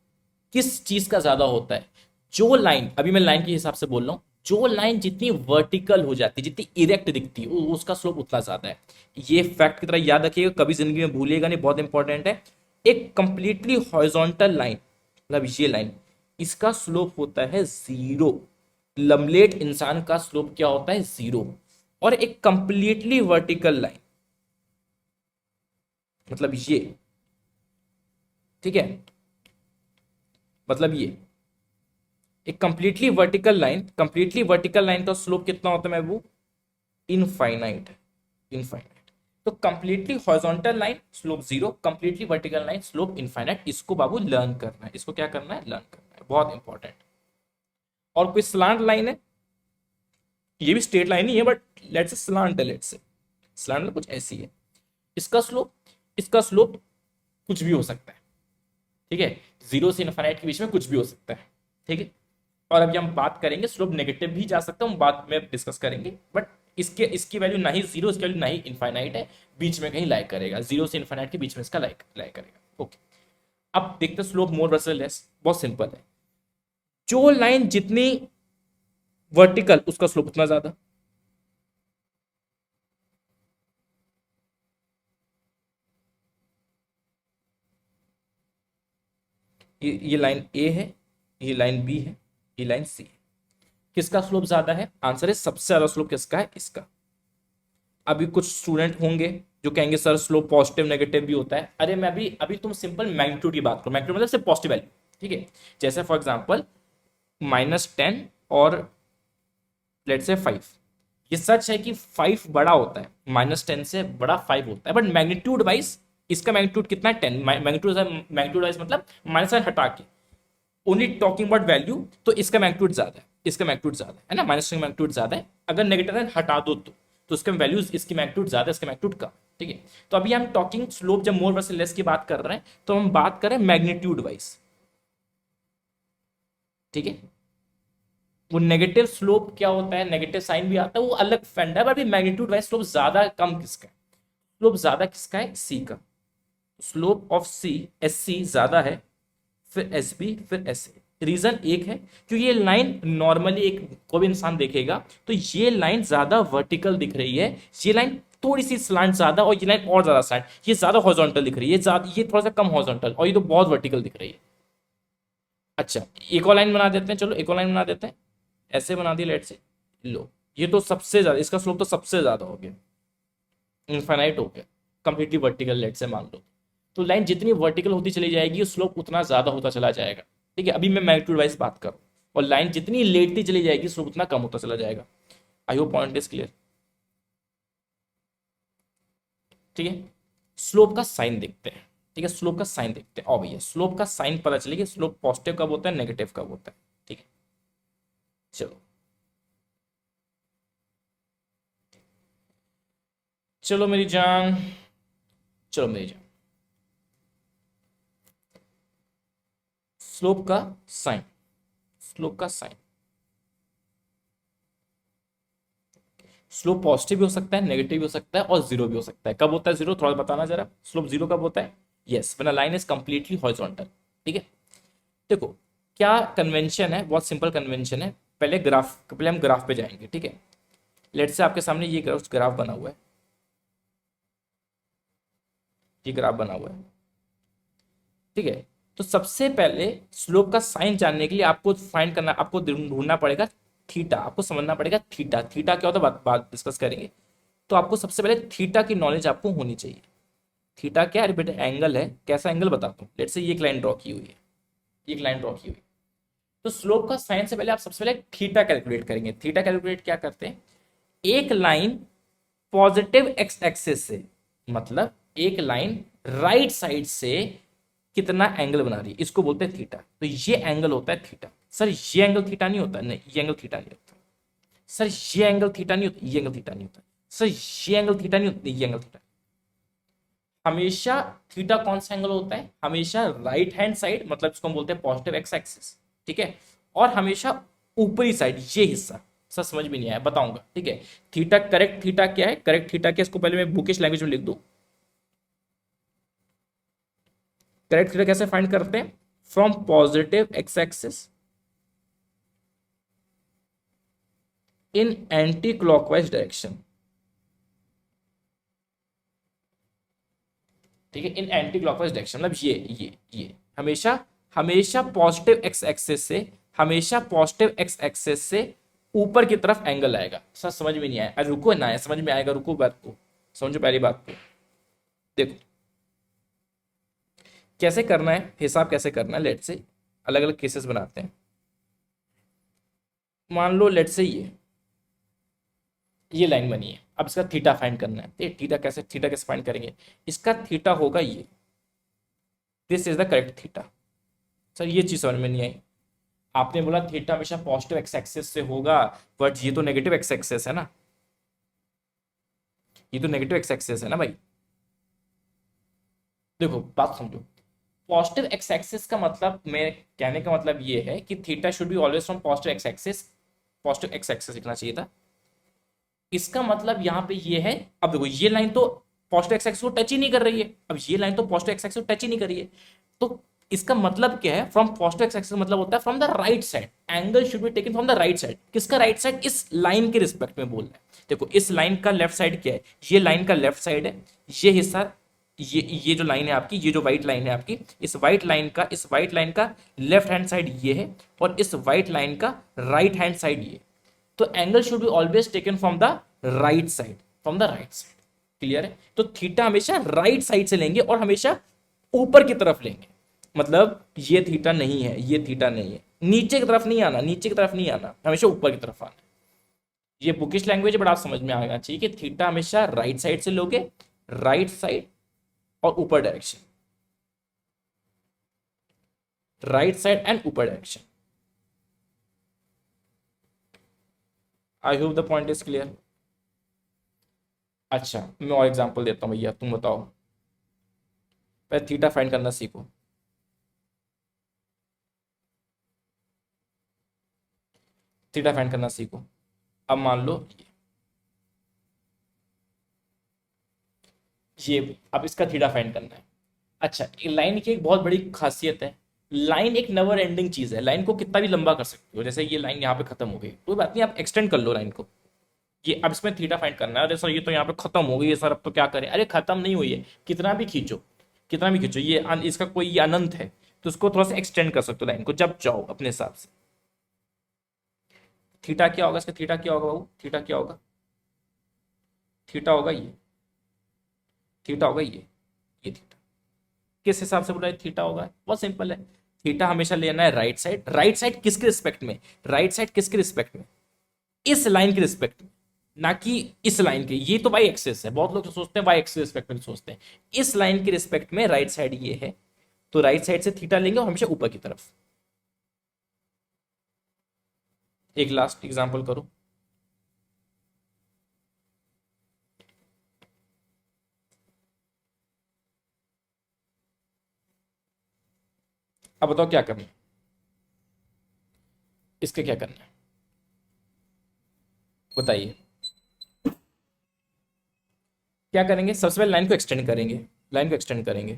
किस चीज का ज्यादा होता है, जो लाइन, अभी मैं लाइन के हिसाब से बोल रहा हूं, जो लाइन जितनी वर्टिकल हो जाती है, जितनी इरेक्ट दिखती है, उसका स्लोप उतना ज्यादा है। ये फैक्ट की तरह याद रखिएगा, कभी जिंदगी में भूलिएगा नहीं, बहुत इंपॉर्टेंट है। एक कंप्लीटली हॉरिजॉन्टल लाइन, मतलब ये लाइन, इसका स्लोप होता है जीरो। लमलेट इंसान का स्लोप क्या होता है, जीरो। और एक कंप्लीटली वर्टिकल लाइन, मतलब ये, ठीक है, मतलब ये एक कंप्लीटली वर्टिकल लाइन का स्लोप कितना होता है महबूब, इनफाइनाइट, इनफाइनाइट। तो completely horizontal line slope zero, completely vertical line slope infinite. इसको बाबू लर्न करना है, इसको क्या करना है, लर्न करना है, बहुत इंपॉर्टेंट। और कोई स्लांट लाइन है, ये भी स्ट्रेट लाइन ही है, बट लेट्स से स्लांट है, लेट्स से स्लांट कुछ ऐसी है। इसका स्लोप कुछ भी हो सकता है, ठीक है, जीरो से इनफाइनाइट के बीच में कुछ भी हो सकता है। ठीक है, और अभी हम बात करेंगे स्लोप नेगेटिव भी जा सकता है, हम बाद में डिस्कस करेंगे। बट इसकी वैल्यू ना ही जीरो, इसकी वैल्यू ना ही इनफाइनाइट है, बीच में कहीं लाई करेगा, जीरो से इनफाइनाइट के बीच में इसका लाई करेगा। ओके, अब देखते हैं स्लोप मोर वर्सेस लेस। बहुत सिंपल है, जो लाइन जितनी वर्टिकल उसका स्लोप उतना ज्यादा। ये लाइन ए है, ये लाइन बी है, ये लाइन सी है। किसका स्लोप ज्यादा है, आंसर है सबसे ज्यादा स्लोप किसका है, इसका। अभी कुछ स्टूडेंट होंगे जो कहेंगे सर स्लोप पॉजिटिव नेगेटिव भी होता है। अरे मैं अभी अभी तुम सिंपल मैग्नीट्यूड की बात करो, मैग्नीट्यूड मतलब सिर्फ पॉजिटिव वैल्यू। ठीक है, जैसे फॉर एग्जांपल -10 और लेट्स से 5। ये सच है कि 5 बड़ा होता है, -10 से बड़ा 5 होता है, बट मैग्नीट्यूड वाइज इसका मैग्नीट्यूड कितना है 10। मैग्नीट्यूड वाइज मतलब -10 हटा के ओनली टॉकिंग अबाउट वैल्यू, तो इसका मैग्नीट्यूड ज्यादा है, इसका मैग्नीट्यूड ज्यादा है ना, -10 का मैग्नीट्यूड ज्यादा है। अगर नेगेटिव हटा दो तो इसका वैल्यू, इसकी मैग्नीट्यूड ज्यादा है, इसका मैग्नीट्यूड कम। ठीक है, तो अभी हम टॉकिंग स्लोप जब मोर वर्सेस लेस की बात कर रहे हैं तो हम बात करें मैग्नीट्यूड वाइज। ठीक है, वो नेगेटिव स्लोप क्या होता है, नेगेटिव साइन भी आता है, वो अलग फंड है, बट मैग्नीट्यूड वाइज स्लोप ज्यादा कम किसका है, स्लोप ज्यादा किसका है, सी का। Slope of C S C ज्यादा है, फिर एस बी, फिर एस ए। रीजन एक है क्योंकि ये लाइन नॉर्मली एक कोई भी इंसान देखेगा तो ये लाइन ज्यादा वर्टिकल दिख रही है, ये लाइन थोड़ी सी स्लांट ज्यादा, और ये लाइन और ज्यादा स्लांट, ये ज्यादा हॉरिजॉन्टल दिख रही है, ये थोड़ा सा कम हॉरिजॉन्टल, और ये तो बहुत वर्टिकल दिख रही है। अच्छा, एक और लाइन बना देते हैं, चलो एक और लाइन बना देते हैं, ऐसे बना दिया लेट से। लो, ये तो सबसे ज्यादा, इसका स्लोप तो सबसे ज्यादा हो गया, इनफाइनाइट हो गया, कंप्लीटली वर्टिकल लेट से मान लो। तो लाइन जितनी वर्टिकल होती चली जाएगी स्लोप उतना ज्यादा होता चला जाएगा। ठीक है, अभी मैं मैग्नीट्यूड वाइज बात करूँ, और लाइन जितनी लेटती चली जाएगी स्लोप उतना कम होता चला जाएगा। I hope point is clear. ठीक है, स्लोप का साइन देखते हैं। ठीक है, स्लोप का साइन देखते हैं, और भैया स्लोप का साइन पता चलेगा स्लोप पॉजिटिव कब होता है, नेगेटिव कब होता है। ठीक है, चलो चलो मेरी जान, चलो मेरी जान, स्लोप का साइन, स्लोप का साइन, स्लोप पॉजिटिव भी हो सकता है, नेगेटिव भी हो सकता है, और जीरो भी हो सकता है। कब होता है जीरो, थोड़ा बताना जरा, स्लोप जीरो कब होता है। Yes, when a line is completely horizontal. ठीक है, देखो क्या कन्वेंशन है, बहुत सिंपल कन्वेंशन है। पहले हम ग्राफ पे जाएंगे। ठीक है, लेट से आपके सामने ये ग्राफ बना हुआ है, ये ग्राफ बना हुआ है। ठीक है, तो सबसे पहले स्लोप का साइन जानने के लिए आपको फाइंड करना, आपको ढूंढना पड़ेगा थीटा, आपको समझना पड़ेगा थीटा। थीटा क्या होता है बात डिस्कस करेंगे। तो आपको सबसे पहले थीटा की नॉलेज आपको होनी चाहिए। थीटा क्या है बेटा, एंगल है। कैसा एंगल बताता हूँ, लेट से ये एक लाइन ड्रॉ की हुई है, एक लाइन ड्रॉ की हुई। तो स्लोप का साइन से पहले आप सबसे पहले थीटा कैलकुलेट करेंगे। थीटा कैलकुलेट क्या करते हैं, एक लाइन पॉजिटिव एक्स एक्सिस से, मतलब एक लाइन राइट साइड से कितना एंगल बना रही है, इसको बोलते हैं थीटा। तो ये एंगल होता है थीटा। सर ये एंगल थीटा नहीं होता, नहीं ये एंगल थीटा नहीं होता। सर ये एंगल थीटा नहीं होता, ये एंगल थीटा नहीं होता। सर ये एंगल थीटा नहीं होता, ये एंगल थीटा। हमेशा थीटा कौन सा एंगल होता है, हमेशा राइट हैंड साइड, मतलब इसको हम बोलते हैं पॉजिटिव एक्स एक्सिस। ठीक है, और हमेशा ऊपरी साइड, ये हिस्सा। सर समझ में नहीं आया, बताऊंगा। ठीक है, थीटा, करेक्ट थीटा क्या है, करेक्ट थीटा क्या, इसको पहले मैं बुकिश लैंग्वेज में लिख दूं। करेक्ट थीटा कैसे फाइंड करते हैं, from positive x axis in anti clockwise direction. ठीक है, इन एंटी क्लॉकवाइज डायरेक्शन, मतलब ये हमेशा हमेशा पॉजिटिव एक्स एक्सिस से, हमेशा पॉजिटिव एक्स एक्सिस से ऊपर की तरफ एंगल आएगा। सर समझ में नहीं आया, अरे रुको ना, समझ में आएगा, रुको बात को समझो, पहली बात को देखो कैसे करना है, हिसाब कैसे करना है। लेट से अलग अलग केसेस बनाते हैं। मान लो लेट से ये लाइन बनी है, अब इसका थीटा फाइंड करना है। थीटा कैसे फाइंड करेंगे, इसका थीटा होगा ये, this is the correct theta. Sir ये चीज समझ में नहीं आई, आपने बोला थीटा हमेशा पॉजिटिव एक्स एक्सिस से होगा, बट ये तो नेगेटिव एक्स एक्सिस है ना, ये तो नेगेटिव एक्स एक्सिस है ना भाई। देखो बात समझो, पॉजिटिव एक्स एक्सिस का मतलब, मैं कहने का मतलब ये है कि theta should be always from positive x axis, positive x axis लिखना चाहिए था। इसका मतलब यहाँ पे ये है, अब देखो ये लाइन तो पॉजिटिव एक्स एक्सिस को टच ही नहीं कर रही है, अब ये लाइन तो पॉजिटिव एक्स एक्सिस को टच ही नहीं कर रही है। तो इसका मतलब क्या है, फ्रॉम पॉजिटिव एक्स एक्सिस मतलब होता है from the right side, angle should be taken from the right side. किसका राइट साइड, इस लाइन के रिस्पेक्ट में बोल रहा है। देखो इस लाइन का लेफ्ट साइड क्या है, ये लाइन का लेफ्ट साइड है, ये हिस्सा, ये जो लाइन है आपकी, ये जो व्हाइट लाइन है आपकी, इस व्हाइट लाइन का लेफ्ट हैंड साइड ये है, और इस व्हाइट लाइन का राइट हैंड साइड ये। तो angle should be always taken from the right side, from the right side. Clear है, तो थीटा हमेशा राइट साइड से लेंगे और हमेशा ऊपर की तरफ लेंगे। मतलब ये थीटा नहीं है, ये थीटा नहीं है, नीचे की तरफ नहीं आना, नीचे की तरफ नहीं आना, हमेशा ऊपर की तरफ आना। ये बुकिश लैंग्वेज है, बट आप समझ में आना चाहिए कि थीटा हमेशा राइट साइड से लोगे, राइट साइड और ऊपर डायरेक्शन, राइट साइड एंड ऊपर direction. I hope the point is clear. अच्छा, मैं और एग्जांपल देता हूँ भैया, तुम बताओ। पहले थीटा फाइंड करना सीखो। थीटा फाइंड करना सीखो। अब मान लो ये अब इसका थीटा फाइंड करना है। अच्छा, लाइन की एक बहुत बड़ी खासियत है, लाइन एक नेवर एंडिंग चीज है, लाइन को कितना भी लंबा कर सकते हो। जैसे ये लाइन यहाँ पे खत्म हो गई, कोई बात नहीं, आप एक्सटेंड कर लो लाइन को। ये अब इसमें थीटा फाइंड करना है। अरे सर ये तो यहाँ पे खत्म हो गई है सर, अब तो क्या करें? अरे खत्म नहीं हुई है, कितना भी खींचो, कितना भी खींचो, ये इसका कोई ये अनंत है, तो उसको थोड़ा सा एक्सटेंड कर सकते हो लाइन को, जब चाहो अपने हिसाब से। थीटा क्या होगा इसका? थीटा क्या होगा बाबू? थीटा क्या होगा? थीटा होगा ये, थीटा होगा ये थीटा। किस हिसाब से बोला है थीटा होगा? बहुत सिंपल है, थीटा हमेशा लेना है राइट साइड। राइट साइड किसके रिस्पेक्ट में? राइट साइड किसके रिस्पेक्ट में? इस लाइन के रिस्पेक्ट में, ना कि इस लाइन के। ये तो वाई एक्सिस है, बहुत लोग तो सोचते हैं वाई एक्सिस रिस्पेक्ट में सोचते हैं। इस लाइन के रिस्पेक्ट में राइट साइड ये है, तो राइट साइड से थीटा लेंगे और हमेशा ऊपर की तरफ। एक लास्ट एग्जांपल करो। अब बताओ क्या करना है, इसका क्या करना है बताइए। क्या करेंगे? सबसे पहले लाइन को एक्सटेंड करेंगे, लाइन को एक्सटेंड करेंगे।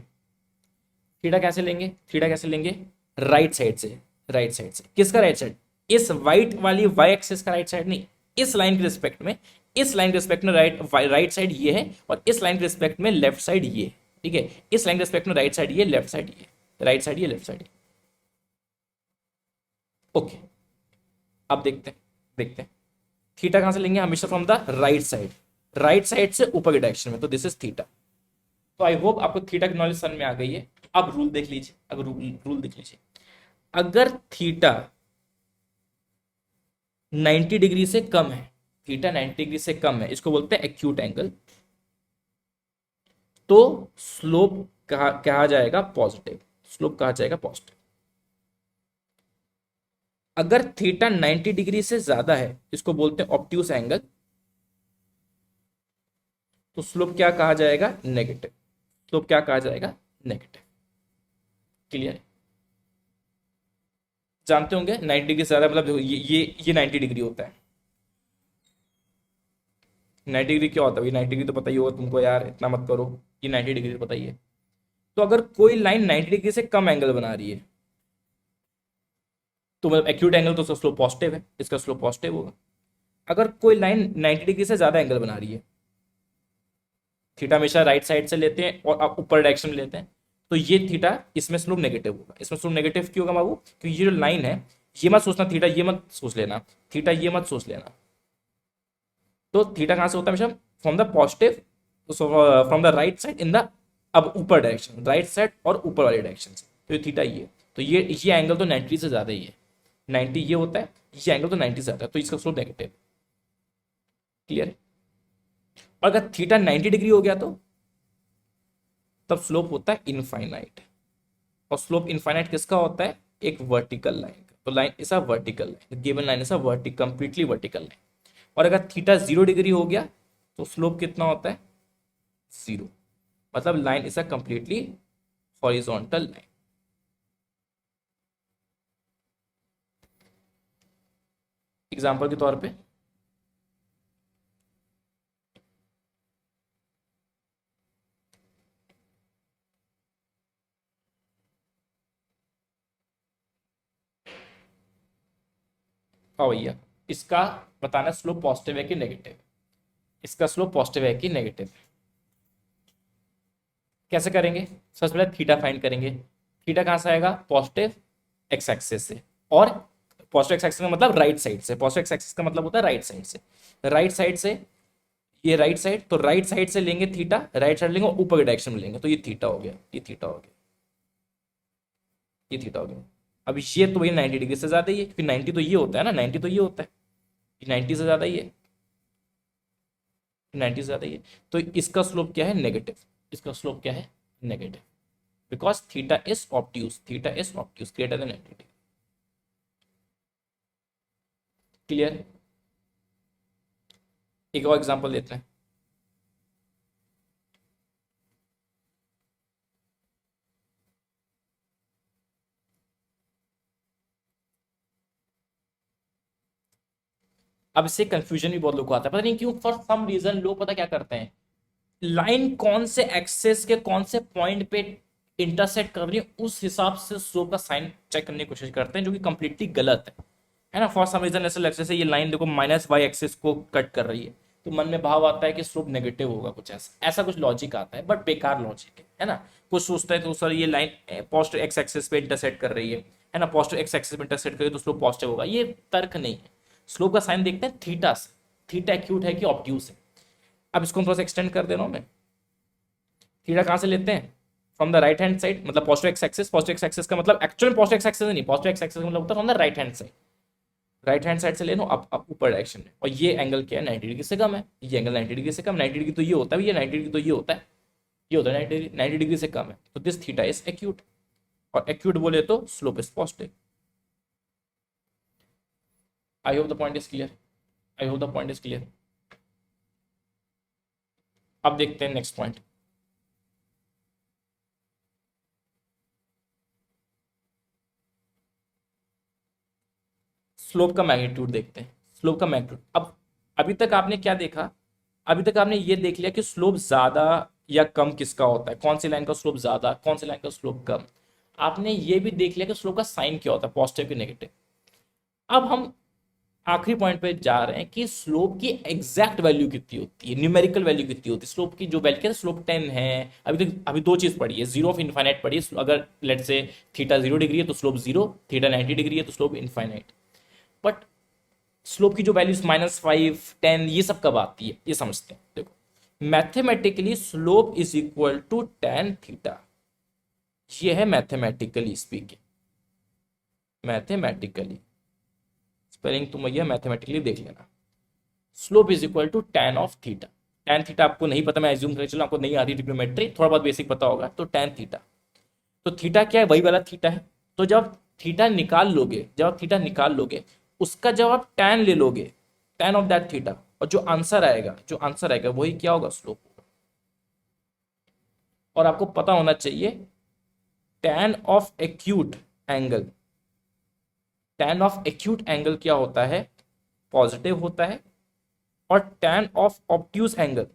थीटा कैसे लेंगे? थीटा कैसे लेंगे? राइट साइड से, राइट साइड से। किसका राइट साइड? इस वाइट वाली वाई एक्सिस का राइट साइड नहीं, इस लाइन के रिस्पेक्ट में। इस लाइन के रिस्पेक्ट में राइट साइड ये है, और इस लाइन के रिस्पेक्ट में लेफ्ट साइड ये है। ठीक है, इस लाइन के रिस्पेक्ट में राइट साइड ये, लेफ्ट साइड ये, राइट साइड ये, लेफ्ट साइड ये। ओके, अब देखते हैं, देखते हैं थीटा कहां से लेंगे? हमेशा from the right side, right side से ऊपर के डायरेक्शन में, तो दिस इज थीटा। तो आई होप आपको थीटा की नॉलेज समझ में आ गई है। अब रूल देख लीजिए, अगर रूल देख लीजिए, अगर थीटा 90 डिग्री से कम है, थीटा 90 डिग्री से कम है, इसको बोलते हैं एक्यूट एंगल, तो स्लोप कहा जाएगा पॉजिटिव, स्लोप कहा जाएगा पॉजिटिव। अगर थीटा 90 डिग्री से ज्यादा है, इसको बोलते हैं ऑब्ट्यूस एंगल, तो स्लोप क्या कहा जाएगा? नेगेटिव। स्लोप क्या कहा जाएगा? नेगेटिव। क्लियर? जानते होंगे 90 डिग्री से ज्यादा मतलब देखो, ये 90 डिग्री होता है। 90 डिग्री क्या होता है? ये 90 डिग्री तो पता ही होगा तुमको यार, इतना मत करो। ये 90 डिग्री तो पता ही है। तो अगर कोई लाइन 90 डिग्री से कम एंगल बना रही है, तो मतलब एक्यूट एंगल, तो उसका स्लोप पॉजिटिव है, इसका स्लोप पॉजिटिव होगा। अगर कोई लाइन 90 डिग्री से ज्यादा एंगल बना रही है, थीटा हमेशा राइट साइड से लेते हैं और आप ऊपर डायरेक्शन में लेते हैं, तो ये थीटा, इसमें स्लोप नेगेटिव होगा। इसमें स्लोप नेगेटिव क्यों होगा बाबू? क्योंकि ये जो लाइन है, ये मत सोचना थीटा ये मत सोच लेना, थीटा ये मत सोच लेना। तो थीटा कहां से होता है? हमेशा from the positive, from the right side in the, अब ऊपर डायरेक्शन, राइट साइड और ऊपर वाले डायरेक्शन से, तो ये थीटा ये। तो ये एंगल तो 90 से ज्यादा ही है, 90 ये होता है, ये एंगल तो 90 से ज्यादा है, तो इसका स्लोप नेगेटिव। क्लियर है? और अगर थीटा 90 डिग्री हो गया तो तब स्लोप होता है इनफाइनाइट। और स्लोप इनफाइनाइट किसका होता है? एक वर्टिकल लाइन का। तो line is a vertical line, given line is a completely vertical line. और अगर थीटा 0 डिग्री हो गया तो स्लोप कितना होता है? 0। मतलब line is a completely horizontal line. Example के तौर पे, हाँ भैया, इसका बताना स्लोप पॉजिटिव है कि नेगेटिव। इसका स्लोप पॉजिटिव है कि नेगेटिव। कैसे करेंगे? सबसे पहले थीटा फाइंड करेंगे। थीटा कहां से आएगा? पॉजिटिव एक्स एक्सिस से। और पॉजिटिव एक्स एक्सिस का मतलब राइट साइड से, पॉजिटिव एक्स एक्सिस का मतलब होता है राइट साइड से। राइट साइड से, ये राइट साइड, तो राइट साइड से लेंगे थीटा, राइट साइड लेंगे और ऊपर के डायरेक्शन में लेंगे, तो ये थीटा हो गया, ये थीटा हो गया, ये थीटा हो गया। अब ये तो ये 90 डिग्री से ज्यादा ही है, क्योंकि 90 तो ये होता है ना, 90 तो ये होता है, ये 90 से ज्यादा ही है। 90 ज्यादा ही है, तो इसका स्लोप क्या है, नेगेटिव। इसका स्लोप क्या है, negative, because theta is obtuse greater than 90 degree. Clear. एक और एग्जांपल देते हैं। अब इससे कंफ्यूजन भी बहुत लोग को आता है, पता नहीं क्यों, फॉर सम रीजन लोग पता क्या करते हैं, लाइन कौन से एक्सेस के कौन से पॉइंट पे इंटरसेक्ट कर रही है उस हिसाब से स्लोप का साइन चेक करने की कोशिश करते हैं, जो कि कंप्लीटली गलत है ना। फॉर सम रीजन ऐसा लगता है ये लाइन देखो माइनस वाई एक्सिस को कट कर रही है, तो मन में भाव आता है कि स्लोप नेगेटिव होगा, कुछ ऐसा ऐसा कुछ लॉजिक आता है, बट बेकार लॉजिक है ना। कुछ सोचता है तो सर ये लाइन पॉजिटिव एक्स एक्सिस पे इंटरसेक्ट कर रही है ना, पॉजिटिव एक्स एक्सिस पे इंटरसेक्ट कर रही है तो स्लोप पॉजिटिव होगा, ये तर्क नहीं है। स्लोप का साइन देखते हैं थीटा से, थीटा एक्यूट है कि ऑब्ट्यूज है। अब इसको थोड़ा सा एक्सटेंड कर दे रहा हूं मैं। थीटा कहां से लेते हैं, from the right hand side, मतलब positive x axis. Positive x axis का मतलब एक्चुअल पॉजिटिव एक्स एक्सिस नहीं, पॉजिटिव एक्स एक्सिस का मतलब होता है from the right hand side. Right hand side से ले लो अब ऊपर डायरेक्शन में, और ये एंगल क्या है, 90 डिग्री से कम है, ये एंगल 90 डिग्री से कम, 90 डिग्री तो ये होता है, ये 90 डिग्री तो ये होता है, ये होता है 90 डिग्री, 90 डिग्री से कम है, तो दिस थीटा इज एक्यूट, और एक्यूट बोले तो slope is positive. I hope the point is clear, I hope the point is clear. अब देखते हैं नेक्स्ट पॉइंट। स्लोप का मैग्नीट्यूड देखते हैं, स्लोप का मैग्नीट्यूड। अब अभी तक आपने क्या देखा, अभी तक आपने ये देख लिया कि स्लोप ज्यादा या कम किसका होता है, कौन सी लाइन का स्लोप ज्यादा, कौन सी लाइन का स्लोप कम। आपने ये भी देख लिया कि स्लोप का साइन क्या होता है, पॉजिटिव कि नेगेटिव। अब हम आखिरी पॉइंट पे जा रहे हैं कि स्लोप की एग्जैक्ट वैल्यू कितनी होती है, न्यूमेरिकल वैल्यू कितनी होती है स्लोप की, जो वैल्यू है स्लोप 10 है। अभी तक अभी दो चीज पढ़ी है, जीरो ऑफ इनफाइनाइट पढ़ी है, अगर लेट से थीटा 0 डिग्री है तो स्लोप 0, थीटा 90 डिग्री है तो स्लोप इनफाइनाइट। बट स्लोप की जो वैल्यूज -5 10 ये सब कब आती है, ये समझते हैं। देखो mathematically slope is equal to tan theta, ये है मैथमेटिकली स्पीकिंग। मैथमेटिकली स्पेलिंग तुम भैया मैथमेटिकली देख लेना। Slope is equal to tan of theta. tan theta आपको नहीं पता, मैं एज्यूम कर चलो आपको नहीं आती ट्रिग्नोमेट्री, थोड़ा बहुत बेसिक पता होगा, तो tan थीटा। तो थीटा क्या है, वही वाला थीटा है। तो जब आप थीटा निकाल लोगे, जब आप थीटा निकाल लोगे, उसका जब आप tan ले लोगे, tan ऑफ दैट थीटा, और जो आंसर आएगा, जो आंसर आएगा वही क्या होगा, स्लोप होगा। और आपको पता होना चाहिए tan of acute angle, tan of acute angle क्या होता है, पॉजिटिव होता है, और tan of obtuse angle,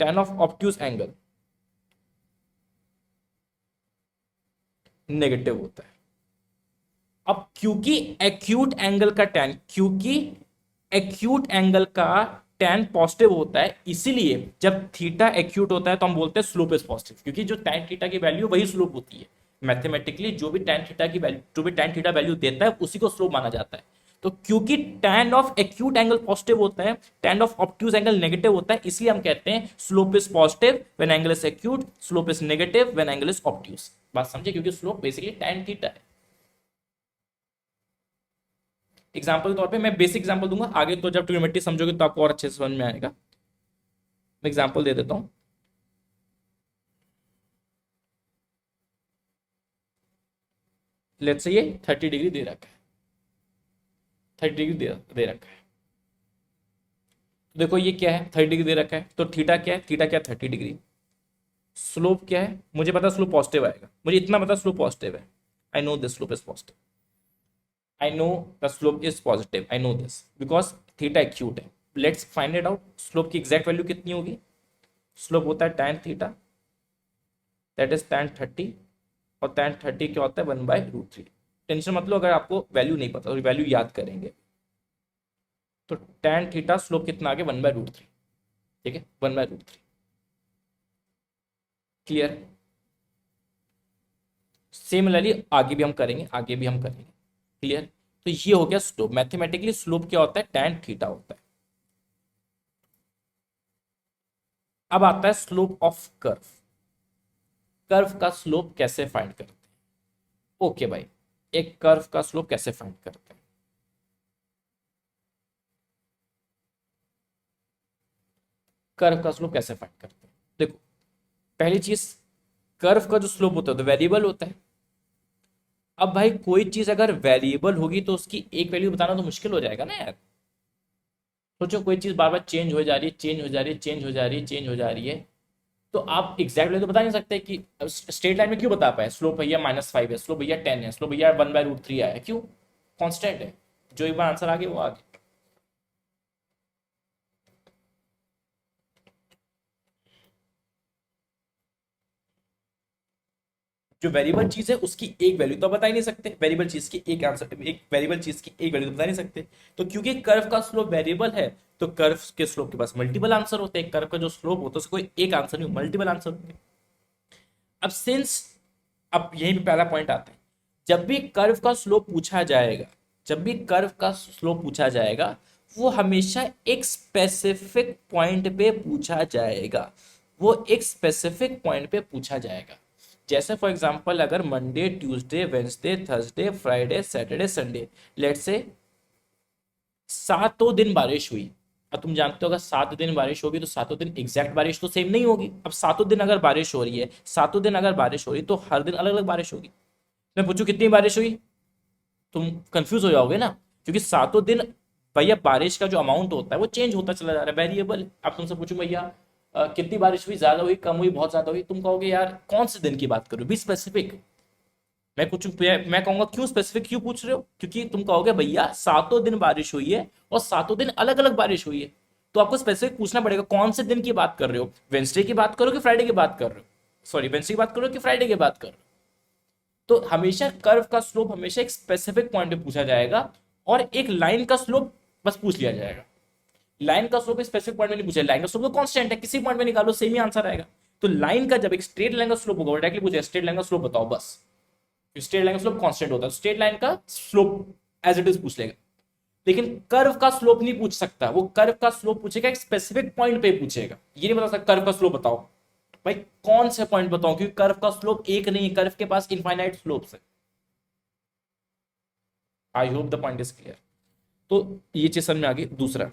tan of obtuse angle negative होता है। अब क्योंकि एक्यूट एंगल का tan, क्योंकि एक्यूट एंगल का tan पॉजिटिव होता है, इसीलिए जब थीटा एक्यूट होता है तो हम बोलते हैं स्लोप इज पॉजिटिव, क्योंकि जो tan थीटा की वैल्यू वही स्लोप होती है। मैथमेटिकली जो भी tan थीटा की वैल्यू, जो भी tan थीटा वैल्यू देता है उसी को स्लोप माना जाता है। तो क्योंकि tan of acute angle positive होता है, tan of obtuse angle negative होता है, इसलिए हम कहते हैं slope is positive when angle is acute, slope is negative when angle is obtuse. बात समझे, क्योंकि स्लोप बेसिकली tan थीटा है। एग्जाम्पल के तौर पे मैं बेसिक एग्जाम्पल दूंगा, आगे तो जब ट्रिग्नोमेट्री समझोगे तो आपको और अच्छे से समझ में आएगा। मैं एग्जाम्पल दे देता हूं। लेट्स से ये 30 डिग्री दे रखा है, 30 डिग्री दे रखा है। तो देखो ये क्या है, 30 डिग्री दे रखा है, तो थीटा क्या है, थीटा क्या है, 30 डिग्री। स्लोप क्या है, मुझे पता स्लोप पॉजिटिव आएगा, मुझे इतना पता स्लोप पॉजिटिव है, I know this slope is positive, I know the slope is positive, I know this because theta acute है। Let's find it out, slope की एग्जैक्ट वैल्यू कितनी होगी। स्लोप होता है tan theta, that is tan 30, और tan 30 क्या होता है, 1/√3। टेंशन मतलब अगर आपको वैल्यू नहीं पता तो वैल्यू याद करेंगे। तो tan थीटा स्लोप कितना आ गया, 1/√3। ठीक है, 1/√3। क्लियर। सिमिलरली आगे भी हम करेंगे, आगे भी हम करेंगे। क्लियर। तो ये हो गया स्लोप, मैथमेटिकली स्लोप क्या होता है, tan थीटा होता है। अब आता है स्लोप ऑफ कर्व। कर्व का स्लोप कैसे फाइंड करते हैं, ओके भाई, एक कर्व का स्लोप कैसे फाइंड करते हैं। कर्व का स्लोप कैसे फाइंड करते हैं? देखो, पहली चीज, कर्व का जो स्लोप होता है तो वेरिएबल होता है। अब भाई कोई चीज अगर वेरिएबल होगी तो उसकी एक वैल्यू बताना तो मुश्किल हो जाएगा ना यार। सोचो कोई चीज बार बार चेंज हो जा रही है, चेंज हो जा रही है, चेंज हो जा रही है, चेंज हो जा रही है, तो आप एग्जैक्ट वैल्यू तो बता नहीं सकते कि स्ट्रेट लाइन में क्यों बता पाए स्लोप भैया -5 है, स्लोप भैया 10 है, स्लोप भैया 1/√3 आया है, क्यों? कांस्टेंट है। जो एक बार आंसर आ गया वो आ गया। जो वेरिएबल चीज है उसकी एक वैल्यू तो बता ही नहीं सकते, वेरिएबल चीज की एक आंसर, एक वेरिएबल चीज की एक वैल्यू तो बता नहीं सकते। तो क्योंकि कर्व का स्लोप वेरिएबल है, तो कर्व के स्लोप के पास मल्टीपल आंसर होते हैं। कर्व का जो स्लोप होता है उसका कोई एक आंसर नहीं, मल्टीपल आंसर होते हैं। अब सिंस, अब यहीं पे पहला पॉइंट आता है, जब भी कर्व का स्लोप पूछा जाएगा, जब भी कर्व का स्लोप पूछा जाएगा, वो हमेशा एक स्पेसिफिक पॉइंट पे पूछा जाएगा, वो एक स्पेसिफिक पॉइंट पे पूछा जाएगा। जैसे फॉर एग्जांपल अगर Monday, Tuesday, Wednesday, Thursday, Friday, Saturday, Sunday, let's say सातों दिन बारिश हुई। अब तुम जानते हो अगर 7 दिन बारिश होगी तो सातों दिन एग्जैक्ट बारिश तो सेम नहीं होगी। अब सातों दिन अगर बारिश हो रही है, सातों दिन अगर बारिश हो रही है तो हर दिन अलग अलग बारिश होगी। मैं पूछूं कितनी बारिश हुई, तुम कंफ्यूज हो जाओगे ना, क्योंकि सातों दिन भैया बारिश का जो अमाउंट होता है वो चेंज होता चला जा रहा है, वेरिएबल। अब तुमसे पूछूं भैया कितनी बारिश हुई, ज्यादा हुई, कम हुई, बहुत ज्यादा हुई, तुम कहोगे यार कौन से दिन की बात करो, बी स्पेसिफिक। मैं कुछ, मैं कहूंगा क्यों स्पेसिफिक क्यों पूछ रहे हो, क्योंकि तुम कहोगे भैया सातों दिन बारिश हुई है और सातों दिन अलग अलग बारिश हुई है, तो आपको स्पेसिफिक पूछना पड़ेगा कौन से दिन की बात कर रहे हो, वेंसडे की बात करो कि फ्राइडे की बात कर रहे हो, सॉरी वेंसडे की बात करो कि फ्राइडे की बात कर रहे हो। तो हमेशा कर्व का स्लोप हमेशा एक स्पेसिफिक पॉइंट पे पूछा जाएगा, और एक लाइन का स्लोप बस पूछ लिया जाएगा। लाइन का स्लोप स्पेसिफिक पॉइंट में नहीं पूछा, लाइन का स्लोप तो कांस्टेंट है, किसी पॉइंट में निकालो सेम ही आंसर आएगा। तो लाइन का जब एक स्ट्रेट लाइन का स्लोप होगा, डायरेक्टली पूछे स्ट्रेट लाइन का स्लोप बताओ बस, स्ट्रेट लाइन का स्लोप कांस्टेंट होता है, स्ट्रेट लाइन का स्लोप एज इट इज पूछ लेगा। लेकिन कर्व का स्लोप नहीं पूछ सकता, वो कर्व का स्लोप पूछेगा एक स्पेसिफिक पॉइंट पे पूछेगा, ये नहीं बता सकता कर्व का स्लोप बताओ। भाई कौन से पॉइंट बताओ, क्योंकि कर्व का स्लोप एक नहीं है, कर्व के पास इनफाइनाइट स्लोप्स है। I hope the point is clear. तो ये चीज समझ में आ गई। दूसरा,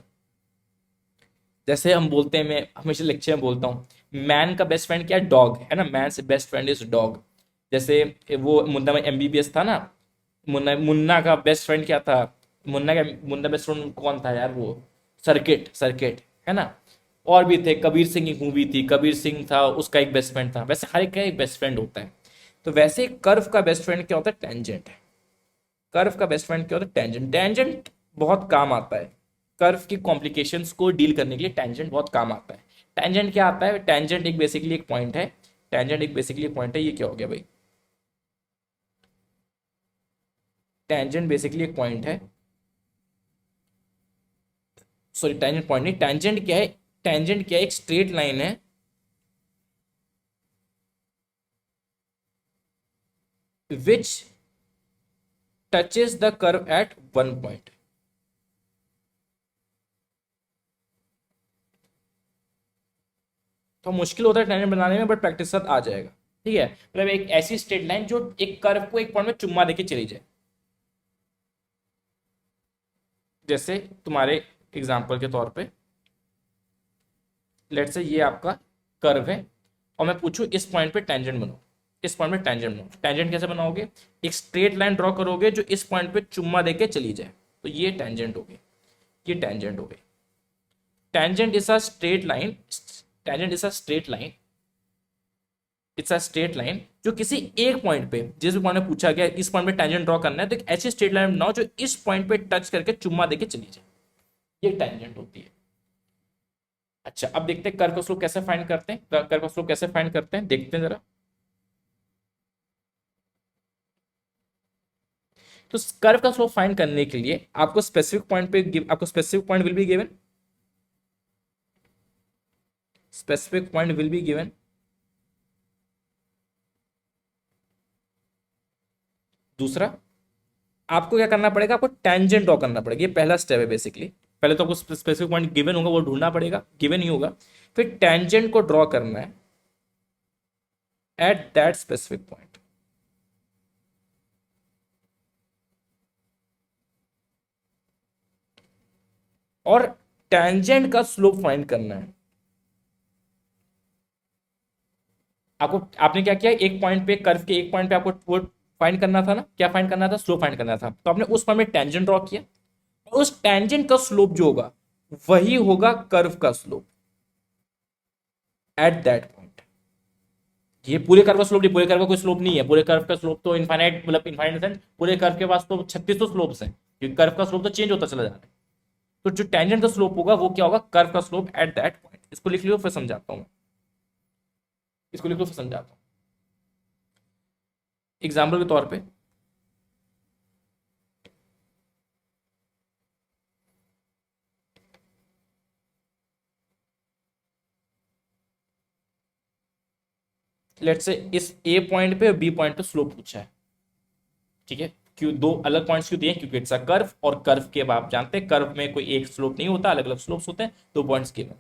जैसे हम बोलते हैं, मैं हमेशा लेक्चर में बोलता हूँ मैन का बेस्ट फ्रेंड क्या है, डॉग है ना, मैन से बेस्ट फ्रेंड इज डॉग। जैसे वो मुन्ना में एमबीबीएस था ना, मुन्ना मुन्ना का बेस्ट फ्रेंड क्या था, मुन्ना बेस्ट फ्रेंड कौन था यार, वो सर्किट, सर्किट है ना। और भी थे, कबीर सिंह की मूवी थी, कबीर सिंह था, उसका एक बेस्ट फ्रेंड था। वैसे हर एक का एक बेस्ट फ्रेंड होता है। तो वैसे कर्व का बेस्ट फ्रेंड क्या होता है, टेंजेंट। कर्व का बेस्ट फ्रेंड क्या होता है, टेंजेंट। टेंजेंट बहुत काम आता है कर्व की कॉम्प्लिकेशंस को डील करने के लिए, टेंजेंट बहुत काम आता है। टेंजेंट क्या आता है, टेंजेंट एक बेसिकली एक पॉइंट है, टेंजेंट एक बेसिकली एक पॉइंट है। ये क्या हो गया भाई, टेंजेंट बेसिकली एक पॉइंट है, सॉरी टेंजेंट पॉइंट नहीं, टेंजेंट क्या है, टेंजेंट क्या है, एक स्ट्रेट लाइन है विच touches the curve at one point. तो मुश्किल होता है टेंजेंट बनाने में, बट प्रैक्टिस साथ आ जाएगा। ठीक है, मतलब एक ऐसी स्ट्रेट लाइन जो एक कर्व को एक पॉइंट में चुम्मा देके चली जाए। जैसे तुम्हारे एग्जाम्पल के तौर पे लेट से ये आपका कर्व है, और मैं पूछूं इस पॉइंट पे टेंजेंट बनाओ, इस पॉइंट पे टेंजेंट बनाओ। टेंजेंट कैसे बनाओगे, एक स्ट्रेट लाइन ड्रॉ करोगे जो इस पॉइंट पे चुम्मा देके चली जाए, तो ये टेंजेंट हो गई, ये टेंजेंट हो गई। Tangent is a straight line, tangent is a straight line, it's a straight line जो किसी एक पॉइंट पे, जिस भी पॉइंट में पूछा गया इस पॉइंट पे टेंजेंट ड्रॉ करना है, तो एक ऐसी स्ट्रेट लाइन बनाओ जो इस पॉइंट पे टच करके चुम्मा देके चली जाए, ये टेंजेंट होती है। अच्छा, अब देखते हैं कर्व का स्लोप कैसे फाइंड करते हैं, कर्व का स्लोप कैसे फाइंड करते हैं देखते हैं जरा। तो कर्व का स्लोप फाइंड करने के लिए आपको स्पेसिफिक पॉइंट पे आपको specific point will be given, specific point will be given. दूसरा, आपको क्या करना पड़ेगा, आपको टेंजेंट ड्रॉ करना पड़ेगा, ये पहला स्टेप है बेसिकली। पहले तो आपको स्पेसिफिक पॉइंट गिवन होगा, वो ढूंढना पड़ेगा, गिवन ही होगा, फिर टेंजेंट को ड्रॉ करना है एट दैट स्पेसिफिक पॉइंट। और टेंजेंट का स्लोप फाइंड करना है, आपको आपने क्या किया, एक पॉइंट पे कर्व के एक पॉइंट पे आपको वो फाइंड करना था ना, क्या फाइंड करना था, स्लोप फाइंड करना था। तो आपने उस पॉइंट में टेंजेंट ड्रॉ किया, और उस टेंजेंट का स्लोप जो होगा वही होगा कर्व का स्लोप एट दैट पॉइंट। ये पूरे कर्व का स्लोप नहीं, पूरे कर्व का कोई स्लोप नहीं है, पूरे कर्व का स्लोप तो इनफाइनाइट, मतलब इनफाइनाइट सेंस पूरे कर्व के पास तो 36 तो स्लोप्स हैं, क्योंकि कर्व का स्लोप तो चेंज होता चला जा रहा है। तो जो टेंजेंट का स्लोप होगा वो क्या होगा, कर्व का स्लोप एट दैट पॉइंट। इसको लिख लियो, फिर समझाता हूं मैं, इसको लिख लो फिर समझाता हूं एग्जाम्पल के तौर पे। लेट्स से इस ए पॉइंट पे और बी पॉइंट पे स्लोप पूछा है, ठीक है। क्यों दो अलग पॉइंट्स क्यों दिए, क्योंकि इट्स अ कर्व, और कर्व के आप जानते हैं कर्व में कोई एक स्लोप नहीं होता, अलग अलग स्लोप्स होते हैं, दो पॉइंट्स गिवन।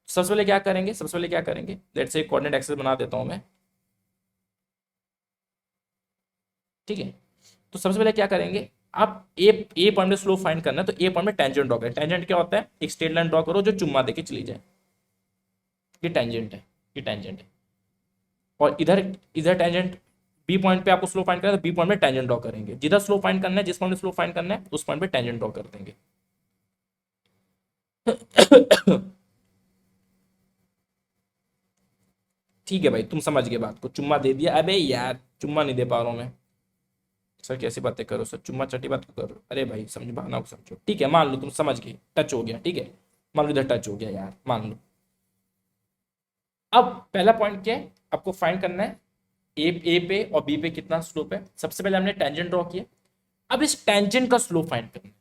सबसे पहले क्या करेंगे, सबसे पहले क्या करेंगे, लेट्स से कोऑर्डिनेट एक्सिस बना देता हूं मैं, ठीक है। तो सबसे पहले क्या करेंगे, आप ए पॉइंट में स्लोप फाइंड करना है, तो ए पॉइंट में टेंजेंट ड्रॉ करें। टेंजेंट क्या होता है, एक स्ट्रेट लाइन ड्रॉ करो जो चुम्मा देके चली जाए, ये टेंजेंट है, ये टेंजेंट है। और इधर इधर टेंजेंट बी पॉइंट पे आपको स्लोप फाइंड करना है, तो बी पॉइंट में टेंजेंट ड्रॉ करेंगे, जिधर स्लोप फाइंड करना है, जिस पॉइंट में स्लोप फाइंड करना है उस पॉइंट पे टेंजेंट ड्रॉ कर देंगे। ठीक है भाई, तुम समझ गए बात को, चुम्मा दे दिया। अबे यार चुम्मा नहीं दे पा रहा हूं मैं, सर कैसी बातें करो सर, चुम्मा चटी बात क्यों कर रहे हो, अरे भाई समझ भावना को समझो, ठीक है मान लो तुम समझ गए, टच हो गया, ठीक है, मान लो इधर टच हो गया यार, मान लो। अब पहला पॉइंट क्या है, आपको फाइंड करना है ए पे और बी पे कितना स्लोप है। सबसे पहले हमने टेंजेंट ड्रॉ किया, अब इस टेंजेंट का स्लोप फाइंड करना है।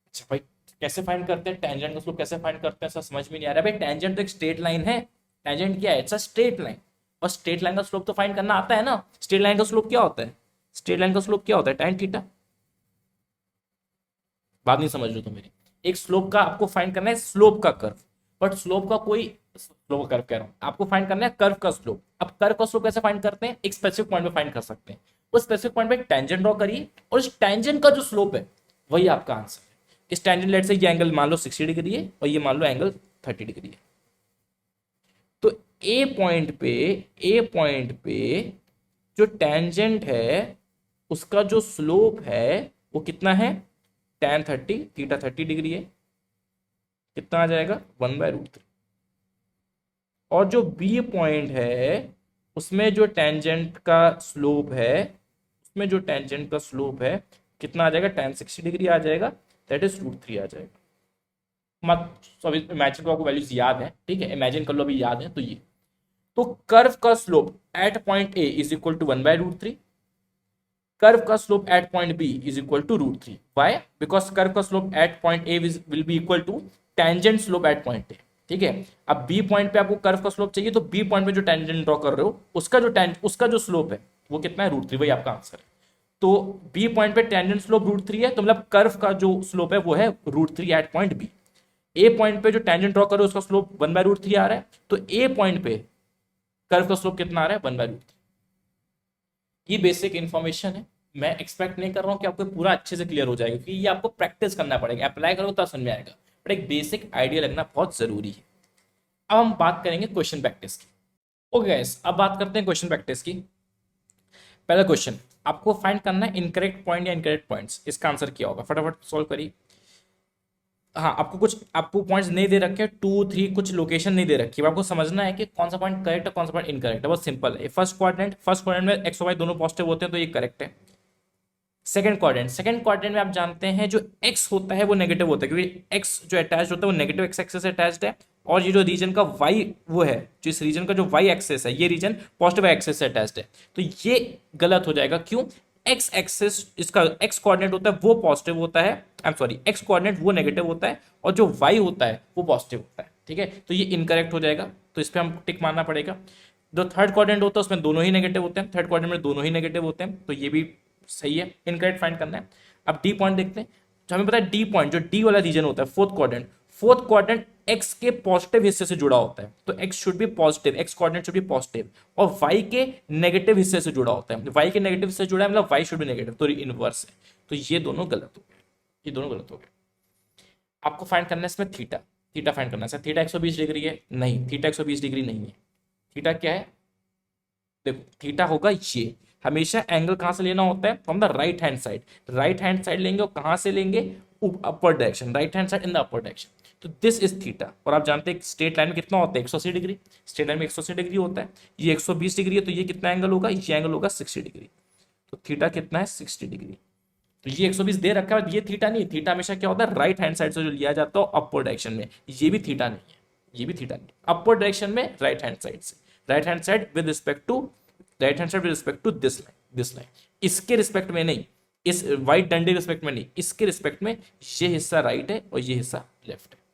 अच्छा भाई कैसे फाइंड करते हैं टेंजेंट का स्लोप, कैसे फाइंड करते हैं सर, समझ में नहीं आ रहा। भाई टेंजेंट तो एक स्ट्रेट लाइन है, टेंजेंट क्या है, इट्स अ स्ट्रेट लाइन, और स्ट्रेट लाइन का स्लोप तो फाइंड करना आता है ना। स्ट्रेट लाइन का स्लोप क्या होता है, स्ट्रेट लाइन का स्लोप क्या होता है, tan थीटा। बात नहीं समझ रहे हो तुम मेरी, एक स्लोप का आपको फाइंड करना है, स्लोप का कर्व, बट स्लोप का कोई स्लोप का कर्व कह रहा हूं, आपको फाइंड करना है कर्व का स्लोप। अब कर्व का स्लोप कैसे फाइंड करते हैं, एक स्पेसिफिक पॉइंट पे फाइंड कर सकते हैं, उस स्पेसिफिक पॉइंट पे टेंजेंट ड्रॉ करिए, और उस टेंजेंट का जो स्लोप है वही आपका आंसर है। इस टेंजेंट लेट से ये एंगल मान लो 60 डिग्री है, और ये मान लो एंगल 30 डिग्री है। तो ए पॉइंट पे जो टेंजेंट है उसका जो स्लोप है वो कितना है, tan 30, थीटा 30 डिग्री है, कितना आ जाएगा 1/√3। और जो बी पॉइंट है उसमें जो टेंजेंट का स्लोप है, उसमें जो टेंजेंट का स्लोप है कितना आ जाएगा, tan 60 डिग्री आ जाएगा, दैट इज √3 आ जाएगा। मत अभी इमेजिन को, आपको वैल्यूज याद है, ठीक है, इमेजिन कर लो अभी याद है तो ये। तो कर्व का slope at point A is equal to 1/√3, curve का slope at point B is equal to √3। Why, because curve का slope at point A will be equal to tangent slope at point A, ठीक है। अब B point पे आपको curve का slope चाहिए, तो बी पॉइंट पे जो टेंजेंट ड्रॉ कर रहे हो उसका जो स्लोप है वो कितना है, √3, वही आपका आंसर है। तो बी पॉइंट पे टेंजेंट स्लोप √3 है, तो मतलब कर्व का जो स्लोप है वो है √3 एट पॉइंट बी। ए पॉइंट पे जो टेंजेंट ड्रॉ कर रहे हो उसका स्लोप 1/√3 आ रहा है, तो ए पॉइंट पे कर्व का स्लोप कितना आ रहा है, 1/√3। ये बेसिक इंफॉर्मेशन है, मैं एक्सपेक्ट नहीं कर रहा हूं कि आपको पूरा अच्छे से क्लियर हो जाएगा, क्योंकि ये आपको प्रैक्टिस करना पड़ेगा, अप्लाई करो तब समझ में आएगा, बट एक बेसिक आइडिया लगना बहुत जरूरी है। अब हम बात करेंगे क्वेश्चन प्रैक्टिस की। ओके गाइस, अब बात करते हैं क्वेश्चन प्रैक्टिस की। पहला क्वेश्चन, आपको फाइंड करना है इनकरेक्ट पॉइंट या इनकरेक्ट पॉइंट्स, इसका आंसर क्या होगा, फटाफट सॉल्व करिए। हाँ, आपको पॉइंट्स नहीं दे रखे, 2 3 कुछ लोकेशन नहीं दे रखी है, आपको समझना है कि कौन सा पॉइंट करेक्ट है कौन सा पॉइंट इनकरेक्ट है, बहुत सिंपल है। फर्स्ट क्वाड्रेंट में एक्स और वाई दोनों पॉजिटिव होते हैं, तो ये करेक्ट है। सेकंड क्वाड्रेंट में आप जानते हैं जो एक्स होता है वो नेगेटिव होता है, क्योंकि एक्स जो अटैच होता है वो नेगेटिव एक्स एक्सेस से अटैच्ड है, और ये जो रीजन का वाई वो है, जो इस रीजन का जो वाई एक्सेस है, ये रीजन पॉजिटिव एक्सेस से अटैच्ड है, तो ये गलत हो जाएगा। क्यों, एक्स एक्सेस इसका एक्स कोऑर्डिनेट होता है वो पॉजिटिव होता है, I am sorry, x coordinate वो नेगेटिव होता है, और जो वाई होता है वो पॉजिटिव होता है, ठीक है, तो ये इनकरेक्ट हो जाएगा, तो इस पर हम टिक मारना पड़ेगा। जो थर्ड क्वाड्रेंट होता है उसमें दोनों ही नेगेटिव होते हैं, थर्ड क्वाड्रेंट में दोनों ही नेगेटिव होते हैं, तो ये भी सही है, इनकरेक्ट फाइंड करना है। अब डी पॉइंट देखते हैं, जो हमें पता है डी पॉइंट, जो डी वाला रीजन होता है फोर्थ क्वाड्रेंट एक्स के पॉजिटिव हिस्से से जुड़ा होता है, तो x should be positive, x coordinate should be positive, और वाई के नेगेटिव हिस्से से जुड़ा होता है, वाई के नेगेटिव हिस्से से जुड़ा है मतलब वाई शुड बी नेगेटिव, तो इनवर्स है, तो ये दोनों गलत हो गए, ये दोनों गलत हो गए। आपको फाइंड करना है इसमें थीटा फाइंड करना है। थीटा 120 डिग्री है, नहीं, थीटा 120 डिग्री नहीं है, थीटा क्या है, देखो थीटा होगा ये, हमेशा एंगल कहां से लेना होता है, from the right hand side, right hand side लेंगे और कहां से लेंगे, upper direction, right hand side in the upper direction. तो दिस इज थीटा। और आप जानते हैं स्ट्रेट लाइन में कितना होता है, 180 डिग्री, स्ट्रेट लाइन में 180 डिग्री होता है, ये 120 डिग्री है, तो ये कितना एंगल होगा, ये एंगल होगा 60 डिग्री। तो थीटा कितना है, 60 डिग्री। तो ये 120 दे रखा है, ये थीटा नहीं है, थीटा हमेशा क्या होता है, राइट हैंड साइड से जो लिया जाता है अपर डायरेक्शन में, ये भी थीटा नहीं है, ये भी थीटा नहीं, अपर डायरेक्शन में राइट हैंड साइड से, right hand side with respect to, right hand side with respect to this line, this line, इसके रिस्पेक्ट में नहीं, इस वाइट डंडे रिस्पेक्ट में नहीं, इसके रिस्पेक्ट में, ये हिस्सा राइट है और ये हिस्सा लेफ्ट है।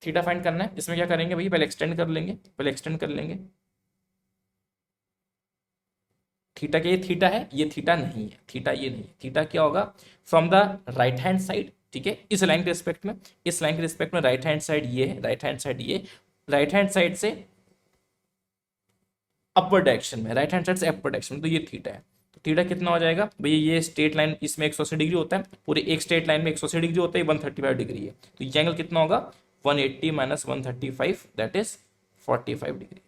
थीटा फाइंड करना है, इसमें क्या करेंगे भैया, पहले एक्सटेंड कर लेंगे, पहले एक्सटेंड कर लेंगे। थीटा क्या, ये थीटा है, ये थीटा नहीं है, थीटा ये नहीं है, थीटा क्या होगा, from the right hand side, ठीक है, इस लाइन के रिस्पेक्ट में, इस लाइन के रिस्पेक्ट में राइट हैंड साइड ये है, राइट हैंड साइड ये, राइट हैंड साइड से अपर डायरेक्शन में, राइट हैंड साइड से अपर डायरेक्शन में, तो ये थीटा है। तो थीटा कितना हो जाएगा भैया, ये स्ट्रेट लाइन इसमें 180 डिग्री होता है, पूरे एक स्ट्रेट लाइन में 180 डिग्री होता है, 135 डिग्री है, तो ये एंगल कितना होगा, 180 minus 135, that is 45 degree.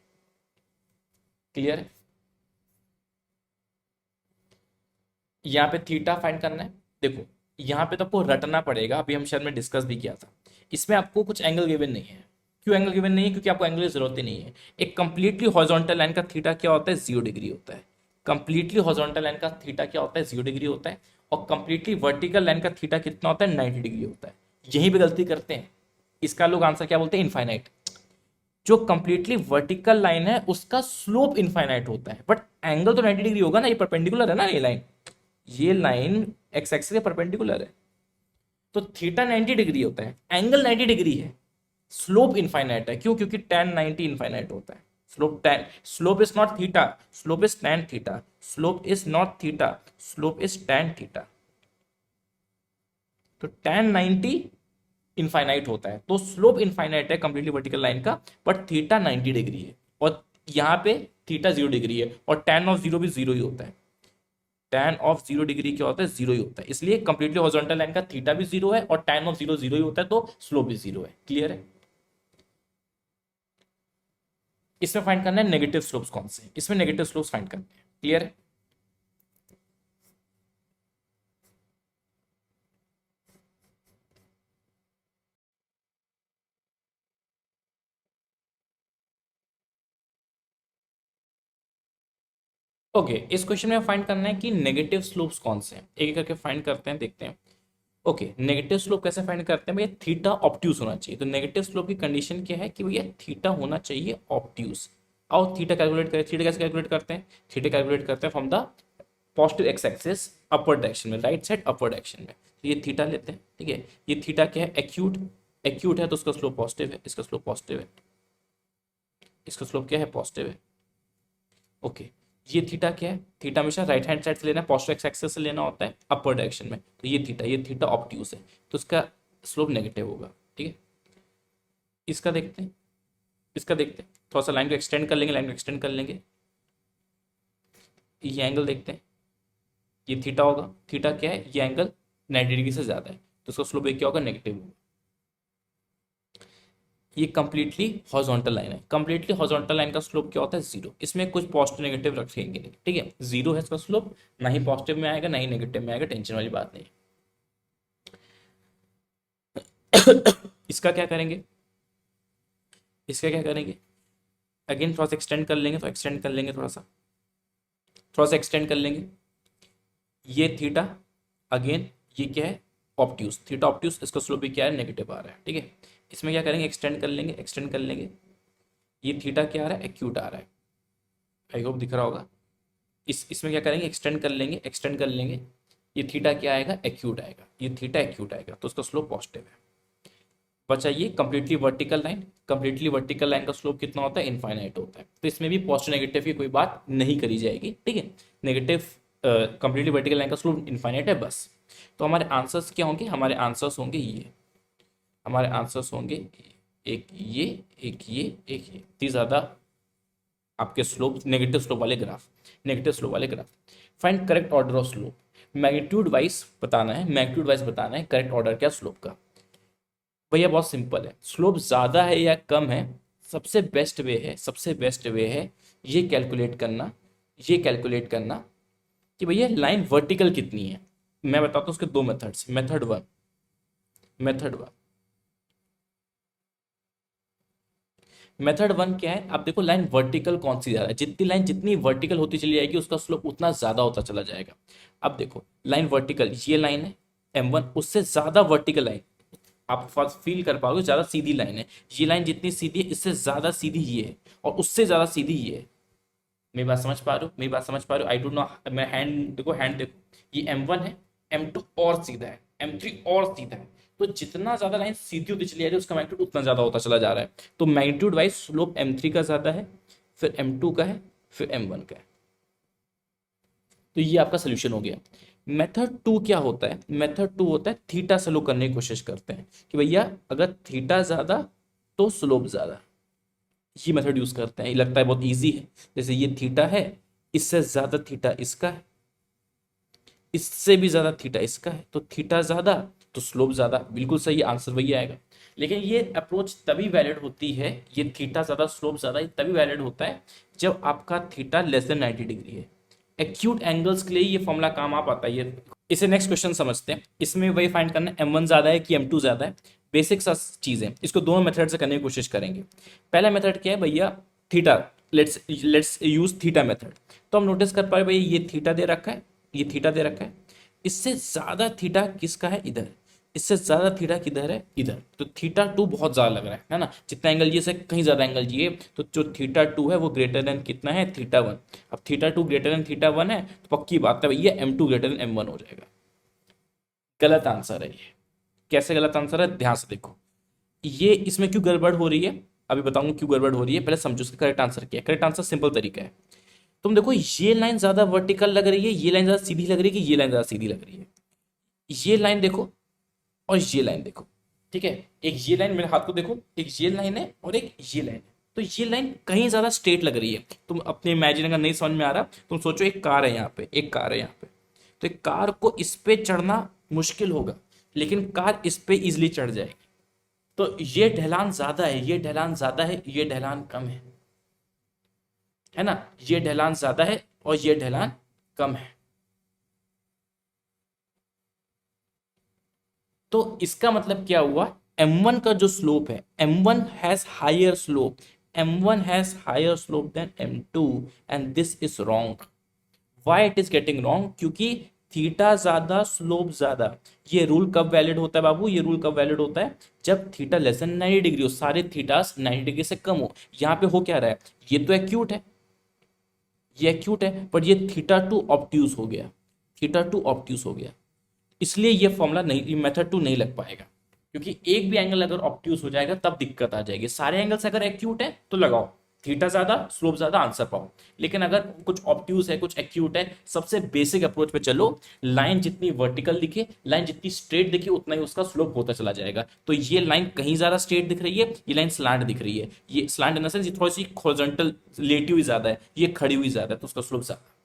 Clear है। यहाँ पे थीटा फाइंड करना है। देखो यहाँ पे तो आपको रटना पड़ेगा, अभी हम शायद में डिस्कस भी किया था, इसमें आपको कुछ एंगल गिवन नहीं है। क्यों एंगल गिवन नहीं है, क्योंकि आपको एंगल की जरूरत ही नहीं है। एक कंप्लीटली हॉरिजॉन्टल लाइन का थीटा क्या होता है, 0 डिग्री होता है। कंप्लीटली हॉरिजॉन्टल लाइन का थीटा क्या होता है, 0 डिग्री होता है। और कंप्लीटली वर्टिकल लाइन का थीटा कितना होता है, 90 डिग्री होता है। यहीं पे गलती करते हैं, इसका लोग आंसर क्या बोलते हैं, इनफाइनाइट। जो कंप्लीटली वर्टिकल लाइन है उसका स्लोप इनफाइनाइट होता है, बट एंगल तो 90 डिग्री होगा ना, ये परपेंडिकुलर है ना, ये लाइन एक्स एक्सिस के परपेंडिकुलर है, तो थीटा 90 डिग्री होता है, एंगल 90 डिग्री है, स्लोप इनफाइनाइट है। क्यों, क्योंकि tan 90 इनफाइनाइट होता है। Slope is not theta, slope is tan theta, slope is not theta, slope is tan theta. तो tan 90 इनफाइनाइट होता है, तो स्लोप इनफाइनाइट है कंप्लीटली वर्टिकल लाइन का, बट थीटा 90 डिग्री है, और यहाँ पे थीटा 0 डिग्री है, और tan ऑफ 0 भी 0 ही होता है। tan ऑफ 0 डिग्री क्या होता है, 0 ही होता है, इसलिए कंप्लीटली हॉरिजॉन्टल लाइन का थीटा भी 0 है, और tan ऑफ 0 0 ही होता है, तो स्लोप भी 0 है। क्लियर है। इसमें फाइंड करना है नेगेटिव स्लोप्स कौन से, इसमें नेगेटिव स्लोप्स फाइंड करने हैं। क्लियर है। ओके इस क्वेश्चन में फाइंड करना है कि नेगेटिव स्लोप्स कौन से हैं, एक एक करके फाइंड करते हैं, देखते हैं। ओके नेगेटिव स्लोप कैसे फाइंड करते हैं भैया, थीटा ऑब्ट्यूज होना चाहिए। तो नेगेटिव स्लोप की कंडीशन क्या है कि भैया थीटा होना चाहिए ऑब्ट्यूज। आओ थीटा कैलकुलेट करें, थीटा कैसे कैलकुलेट करते हैं, थीटा कैलकुलेट करते हैं from the positive x axis upper direction में, राइट साइड अपर डायरेक्शन में। तो ये थीटा लेते हैं, ठीक है, ये थीटा क्या है, एक्यूट, एक्यूट है तो उसका स्लोप पॉजिटिव है, इसका स्लोप पॉजिटिव है, इसका स्लोप क्या है, पॉजिटिव है। ओके ये थीटा क्या है, थीटा हमेशा राइट हैंड साइड से लेना है, पॉजिटिव एक्स एक्सिस से लेना होता है अपर डायरेक्शन में, तो ये थीटा ऑब्ट्यूज है, तो इसका स्लोप नेगेटिव होगा। ठीक है, इसका देखते हैं, इसका देखते हैं, थोड़ा सा लाइन को एक्सटेंड कर लेंगे, लाइन को एक्सटेंड कर लेंगे, ये एंगल देखते हैं, ये थीटा होगा, थीटा क्या है, ये एंगल 90 डिग्री से ज्यादा है, तो इसका स्लोप क्या होगा, नेगेटिव होगा। ये कंप्लीटली हॉरिजॉन्टल लाइन है, कंप्लीटली हॉरिजॉन्टल लाइन का स्लोप क्या होता है, 0। इसमें कुछ पॉजिटिव नेगेटिव रखेंगे नहीं, ठीक है, 0 है इसका स्लोप, ना ही पॉजिटिव में आएगा ना ही नेगेटिव में आएगा, टेंशन वाली बात नहीं। इसका क्या करेंगे, इसका क्या करेंगे, अगेन थोड़ा सा एक्सटेंड कर लेंगे, तो एक्सटेंड कर लेंगे, थोड़ा सा एक्सटेंड कर लेंगे, ये थीटा, अगेन ये क्या है, ऑब्ट्यूज, थीटा ऑब्ट्यूज, इसका स्लोप भी क्या है, नेगेटिव आ रहा है। ठीक है, इसमें क्या करेंगे, एक्सटेंड कर लेंगे, एक्सटेंड कर लेंगे, ये थीटा क्या आ रहा है, एक्यूट आ रहा है, आई होप दिख रहा होगा। इसमें क्या करेंगे, एक्सटेंड कर लेंगे, एक्सटेंड कर लेंगे, ये थीटा क्या आएगा, एक्यूट आएगा, ये थीटा एक्यूट आएगा, तो उसका स्लोप पॉजिटिव है। बचा ये completely vertical line, completely vertical line का स्लोप कितना होता है, इनफाइनाइट होता है, तो इसमें भी पॉजिटिव नेगेटिव की कोई बात नहीं करी जाएगी। ठीक है, नेगेटिव कंप्लीटली वर्टिकल लाइन का स्लोप इनफाइनाइट है बस। तो हमारे आंसर्स क्या होंगे, हमारे आंसर्स होंगे ये, हमारे आंसर्स होंगे एक ये, एक ये, एक ये, तीन ज़्यादा आपके स्लोप, नेगेटिव स्लोप वाले ग्राफ, नेगेटिव स्लोप वाले graph. Find correct order of slope, magnitude wise बताना है, मैग्नीट्यूड वाइज बताना है करेक्ट ऑर्डर क्या स्लोप का। भैया बहुत सिंपल है, स्लोप ज़्यादा है या कम है, सबसे बेस्ट वे है, सबसे बेस्ट वे है ये कैलकुलेट करना, ये कैलकुलेट करना कि भैया लाइन वर्टिकल कितनी है। मैं बताता हूँ उसके दो methods. Method one, method one, method one क्या है, आप देखो लाइन वर्टिकल कौन सी ज्यादा है, जितनी लाइन जितनी वर्टिकल होती चली जाएगी उसका स्लोप उतना ज्यादा होता चला जाएगा। अब देखो लाइन वर्टिकल, ये लाइन है M1, उससे ज्यादा वर्टिकल लाइन आप फर्स्ट फील कर पाओगे, ज्यादा सीधी लाइन है। ये लाइन जितनी सीधी है इससे ज्यादा सीधी ये है, और उससे ज्यादा सीधी ये है। मेरी बात समझ पा रहे हो, मेरी बात समझ पा रहे हो? आई डोंट नो, मैं हैंड देखो, हैंड देखो, ये M1 है, M2 और सीधा है, M3 और सीधा है। तो जितना ज्यादा लाइन सीधी होती चली जा रही है उसका मैग्नीट्यूड उतना ज्यादा होता चला जा रहा है। तो मैग्नीट्यूड वाइज स्लोप M3 का ज्यादा है, फिर M2 का है, फिर M1 का है। तो ये आपका सोल्यूशन हो गया। मेथड टू क्या होता है? मेथड टू होता है थीटा स्लो करने की कोशिश करते हैं कि भैया अगर थीटा ज्यादा तो स्लोप ज्यादा। ये मेथड यूज करते हैं, ये लगता है बहुत इजी है। जैसे ये थीटा है, इससे ज्यादा थीटा इसका है, इससे भी ज्यादा थीटा इसका है, तो थीटा ज्यादा तो स्लोप ज्यादा। बिल्कुल सही आंसर वही आएगा। लेकिन ये अप्रोच तभी वैलिड होती है, ये थीटा ज्यादा स्लोप ज्यादा, ये तभी वैलिड होता है जब आपका थीटा लेस देन 90 डिग्री है। एक्यूट एंगल्स के लिए ये फॉर्मूला काम आ पाता है। ये इसे नेक्स्ट क्वेश्चन समझते हैं। इसमें वही फाइंड करना है M1 ज्यादा है कि M2 ज्यादा है। बेसिक सा चीज है, इसको दोनों मेथड से करने की कोशिश करेंगे। पहला मेथड क्या है भैया, theta, let's let's use theta method. तो हम नोटिस कर पा रहे भैया ये थीटा दे रखा है, ये थीटा दे रखा है, इससे ज्यादा थीटा किसका है? इधर। इससे ज्यादा थीटा किधर है? इधर। तो थीटा टू बहुत ज्यादा लग रहा है ना, जितना एंगल ये से कहीं ज्यादा एंगल ये, तो जो थीटा टू है वो ग्रेटर देन कितना है? Theta one. अब theta two greater than theta one है तो पक्की बात है भैया M2 ग्रेटर देन M1 हो जाएगा। गलत आंसर है ये। कैसे गलत आंसर है? ध्यान से देखो, ये इसमें क्यों गड़बड़ हो रही है, अभी बताऊंगा क्यों गड़बड़ हो रही है। पहले समझो इसका करेक्ट आंसर क्या है। करेक्ट आंसर सिंपल तरीका है। तुम देखो ये लाइन ज्यादा वर्टिकल लग रही है, ये लाइन ज्यादा सीधी लग रही है कि ये लाइन ज्यादा सीधी लग रही है? ये लाइन देखो और ये लाइन देखो, ठीक है? एक ये लाइन, मेरे हाथ को देखो, एक ये लाइन है और एक ये लाइन है। तो ये लाइन कहीं ज्यादा स्ट्रेट लग रही है। तुम अपने इमेजिन, अगर नहीं समझ में आ रहा, तुम सोचो एक कार है यहाँ पे, एक कार है यहाँ पे, तो एक कार को इस पे चढ़ना मुश्किल होगा, लेकिन कार इस पे इजिली चढ़ जाएगी। तो ये ढलान ज्यादा है, ये ढलान ज्यादा है, ये ढलान कम है ना? ये ढलान ज्यादा है और ये ढलान कम है। तो इसका मतलब क्या हुआ? M1 का जो स्लोप है, M1 has higher slope, M1 has higher slope than M2, and this is wrong. Why it is getting wrong? क्योंकि थीटा ज्यादा स्लोप ज्यादा। ये रूल कब वैलिड होता है बाबू? ये रूल कब वैलिड होता है? जब थीटा लेस देन 90 डिग्री हो, सारे थीटास 90 डिग्री से कम हो। यहाँ पे हो क्या रहा है? ये तो एक्यूट है, ये एक्यूट है, पर ये थीटा टू ऑब्ट्यूज हो गया, थीटा टू ऑब्ट्यूज हो गया। इसलिए ये फॉर्मूला नहीं, ये मेथड टू नहीं लग पाएगा। क्योंकि एक भी एंगल अगर ऑब्ट्यूज हो जाएगा तब दिक्कत आ जाएगी। सारे एंगल्स अगर एक्यूट है तो लगाओ, थीटा ज्यादा स्लोप ज्यादा, आंसर पाओ। लेकिन अगर कुछ ऑब्ट्यूज है, कुछ एक्यूट है, सबसे बेसिक अप्रोच पे चलो। लाइन जितनी वर्टिकल दिखे, लाइन जितनी स्ट्रेट दिखे, उतना ही उसका स्लोप होता चला जाएगा। तो ये लाइन कहीं ज्यादा स्ट्रेट दिख रही है, ये लाइन स्लांट दिख रही है, ये स्लांट इन द सेंस ये थोड़ी सी हॉरिजॉन्टल लेटी हुई ज्यादा है, ये खड़ी हुई ज्यादा है, तो उसका स्लोप ज्यादा।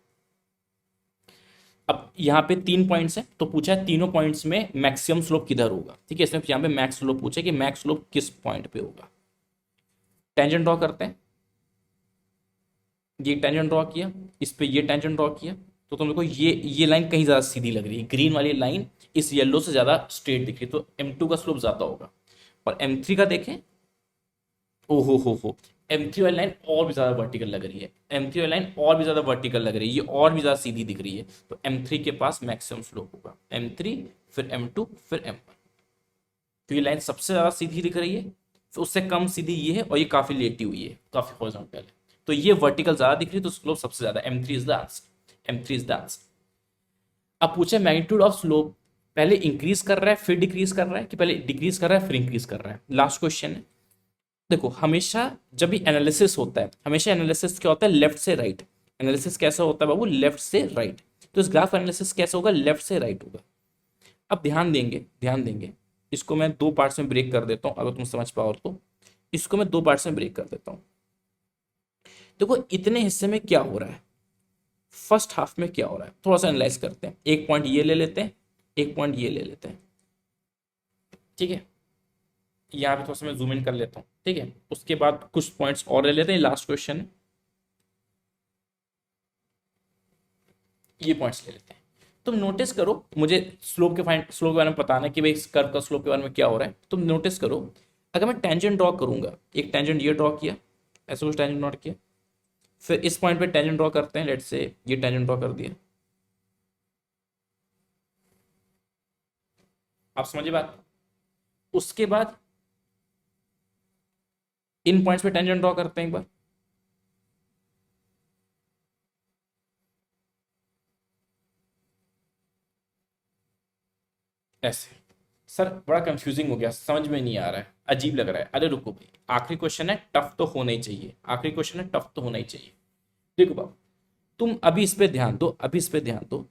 अब यहाँ पे 3 पॉइंट्स हैं, तो पूछा है तीनों पॉइंट्स में मैक्सिमम स्लोप किधर होगा। ठीक है, इसमें यहाँ पे मैक्स स्लोप पूछा है कि मैक्स स्लोप किस पॉइंट पे होगा। टेंजेंट ड्रॉ करते हैं। ये टेंजेंट ड्रॉ किया, इस पे ये टेंजेंट ड्रॉ किया, तो तुम देखो ये लाइन कहीं ज्यादा सीधी लग रही है, ग्रीन वाली लाइन इस येलो से ज्यादा स्ट्रेट दिख रही है, तो M2 का स्लोप ज्यादा होगा। और M3 का देखें, ओहो हो, M3 वाली लाइन और भी ज्यादा वर्टिकल लग रही है, M3 वाली लाइन और भी ज्यादा वर्टिकल लग रही है, ये और भी ज्यादा सीधी दिख रही है। तो M3 के पास मैक्सिमम स्लोप होगा, M3 फिर M2 फिर M1। तो ये लाइन सबसे ज्यादा सीधी दिख रही है, तो उससे कम सीधी ये है, और ये काफी लेटी हुई है, काफी हॉरिजॉन्टल है। तो ये वर्टिकल ज्यादा दिख रही है, तो स्लोप सबसे ज्यादा, M3 is the answer, M3 is the answer. अब पूछे मैग्नीट्यूड ऑफ स्लोप पहले इंक्रीज कर रहा है फिर डिक्रीज कर रहा है, कि पहले डिक्रीज कर रहा है फिर इंक्रीज कर रहा है? लास्ट क्वेश्चन है। देखो हमेशा जब भी एनालिसिस होता है, हमेशा एनालिसिस क्या होता है? लेफ्ट से राइट। एनालिसिस कैसा होता है बाबू? लेफ्ट से राइट। तो इस ग्राफ एनालिसिस कैसा होगा? लेफ्ट से राइट होगा। अब ध्यान देंगे, ध्यान देंगे, इसको मैं दो पार्ट्स में ब्रेक कर देता हूं, अगर तुम समझ पाओ तो। इसको मैं दो पार्ट्स में ब्रेक कर देता हूं। देखो इतने हिस्से में क्या हो रहा है, फर्स्ट हाफ में क्या हो रहा है, थोड़ा सा एनालाइज करते हैं। एक पॉइंट ये ले लेते हैं, एक पॉइंट ये ले लेते हैं, ठीक है? यहाँ पे थोड़ा सा मैं जूम इन कर लेता हूँ, ठीक है? उसके बाद कुछ पॉइंट्स और ले लेते हैं, लास्ट क्वेश्चन है। ये पॉइंट्स ले लेते हैं। तुम नोटिस करो, मुझे स्लोप के बारे में बताना है कि भाई इस कर्व का स्लोप के बारे में क्या हो रहा है। तुम नोटिस करो, अगर मैं टेंजेंट ड्रॉ करूंगा, एक टेंजेंट ये ड्रॉ किया, ऐसा कुछ टेंजेंट ड्रॉ किया, फिर इस पॉइंट पे टेंजेंट ड्रॉ करते हैं, लेट्स से ये टेंजेंट ड्रॉ कर दिया। आप समझिए बात। उसके बाद इन पॉइंट्स पे टेंजेंट ड्रॉ करते हैं एक बार, ऐसे। सर बड़ा कंफ्यूजिंग हो गया, समझ में नहीं आ रहा है, अजीब लग रहा है। अरे रुको भाई, आखिरी क्वेश्चन है, टफ तो होना ही चाहिए, आखिरी क्वेश्चन है, टफ तो होना ही चाहिए। देखो बाबू, तुम अभी इस पे ध्यान दो, अभी इस पे ध्यान दो,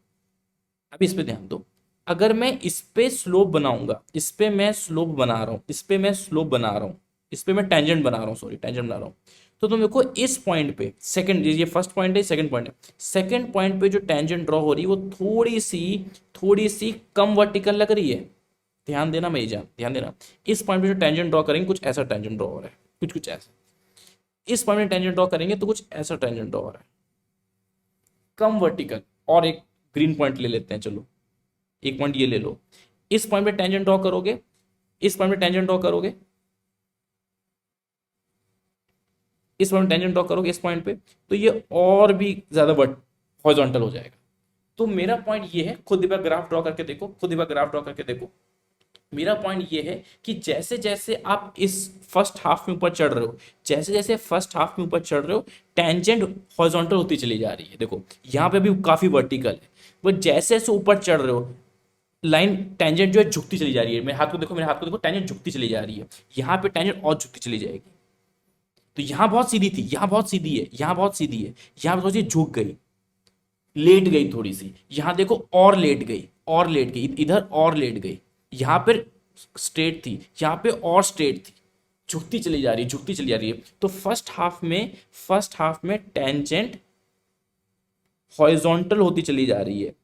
अभी इस पे ध्यान दो। अगर मैं इस पे स्लोप बनाऊंगा, इस पे मैं स्लोप बना रहा हूं, इस पे मैं स्लोप बना रहा हूं, इस पे मैं टेंजेंट बना रहा हूं, सॉरी टेंजेंट बना रहा हूं, तो तुम देखो इस पॉइंट पे, सेकंड, ये फर्स्ट पॉइंट है, सेकंड पॉइंट है, सेकंड पॉइंट पे जो टेंजेंट ड्रॉ हो रही है वो थोड़ी सी कम वर्टिकल लग रही है। ध्यान देना मेरी जान, ध्यान देना। इस पॉइंट पे जो टेंजेंट ड्रॉ करेंगे कुछ ऐसा टेंजेंट ड्रॉ हो रहा है, कुछ कुछ ऐसा। इस पॉइंट में टेंजेंट ड्रॉ करेंगे तो कुछ ऐसा टेंजेंट ड्रॉ हो रहा है, कम वर्टिकल। और एक ग्रीन पॉइंट ले लेते हैं, चलो एक पॉइंट ये ले लो। इस पॉइंट पे टेंजेंट ड्रॉ करोगे, इस पॉइंट पे टेंजेंट ड्रॉ करोगे, इस पॉइंट टेंजेंट ड्रॉ करोगे इस पॉइंट पे, तो ये और भी ज्यादा हॉरिजॉन्टल हो जाएगा। तो मेरा पॉइंट ये है, खुद एक बार ग्राफ ड्रॉ करके देखो, खुद एक बार ग्राफ ड्रॉ करके देखो। मेरा पॉइंट ये है कि जैसे जैसे आप इस फर्स्ट हाफ में ऊपर चढ़ रहे हो, जैसे जैसे फर्स्ट हाफ में ऊपर चढ़ रहे हो, टेंजेंट हॉरिजॉन्टल होती चली जा रही है। देखो यहाँ पे भी काफी वर्टिकल है, वो जैसे जैसे ऊपर चढ़ रहे हो, लाइन टेंजेंट जो है झुकती चली जा रही है। मेरे हाथ को देखो, मेरे हाथ को देखो, टेंजेंट झुकती चली जा रही है। यहाँ पे टेंजेंट और झुकती चली जाएगी। तो यहाँ बहुत सीधी थी, यहाँ बहुत सीधी है, यहाँ बहुत सीधी है, यहाँ थोड़ी सी झुक गई, लेट गई थोड़ी सी। यहाँ देखो और लेट गई, और लेट गई, इधर और लेट गई। यहाँ पर स्ट्रेट थी, यहाँ पे और स्ट्रेट थी, झुकती चली जा रही है, झुकती चली जा रही है। तो फर्स्ट हाफ में टेंजेंट हॉरिजॉन्टल होती चली जा रही है।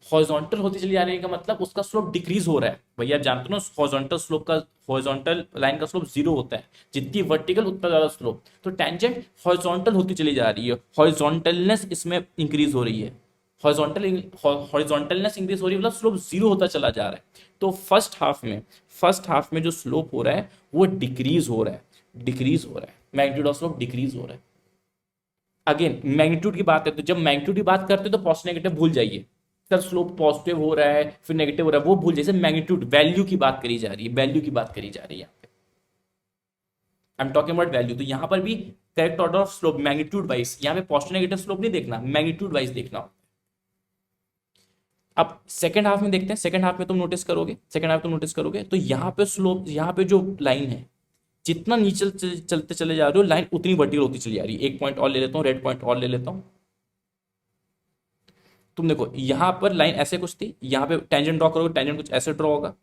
हॉरिजॉन्टल होती चली जा रही है का मतलब उसका स्लोप डिक्रीज हो रहा है। भैया आप जानते हो ना, हॉरिजॉन्टल स्लोप का, हॉरिजॉन्टल लाइन का स्लोप जीरो होता है, जितनी वर्टिकल उतना ज्यादा स्लोप। तो टेंजेंट हॉरिजॉन्टल होती चली जा रही है, हॉरिजॉन्टलनेस इसमें इंक्रीज हो रही है। हॉरिजॉन्टलनेस इंक्रीज हो रही है, मतलब स्लोप जीरो होता चला जा रहा है। तो फर्स्ट हाफ में जो स्लोप हो रहा है वो डिक्रीज हो रहा है, डिक्रीज हो रहा है, मैग्नीट्यूड ऑफ स्लोप डिक्रीज हो रहा है। अगेन मैग्नीट्यूड की बात है, तो जब मैग्नीट्यूड की बात करते हो तो पॉजिटिव नेगेटिव भूल जाइए। सर स्लोप पॉजिटिव हो रहा है फिर नेगेटिव हो रहा है, वो भूल, जैसे मैग्नीट्यूड वैल्यू की बात करी जा रही है, वैल्यू की बात करी जा रही है। I am talking about value. तो यहां पर भी correct order of slope magnitude wise, यहां पे पॉजिटिव नेगेटिव स्लोप नहीं देखना, मैग्नीट्यूड वाइज देखना। अब सेकंड हाफ में देखते हैं, सेकंड हाफ में तुम नोटिस करोगे, सेकंड हाफ तुम नोटिस करोगे तो यहाँ पे स्लोप, यहाँ पे जो लाइन है, जितना नीचे चलते चले जा रहे हो लाइन उतनी वर्टिकल होती चली जा रही है। एक पॉइंट और ले लेता हूँ, रेड पॉइंट और ले लेता हूँ। तुम देखो यहाँ पर लाइन ऐसे कुछ थी, यहाँ पे टेंजेंट ड्रॉ करोगे, टेंजेंट कुछ ऐसे ड्रॉ होगा।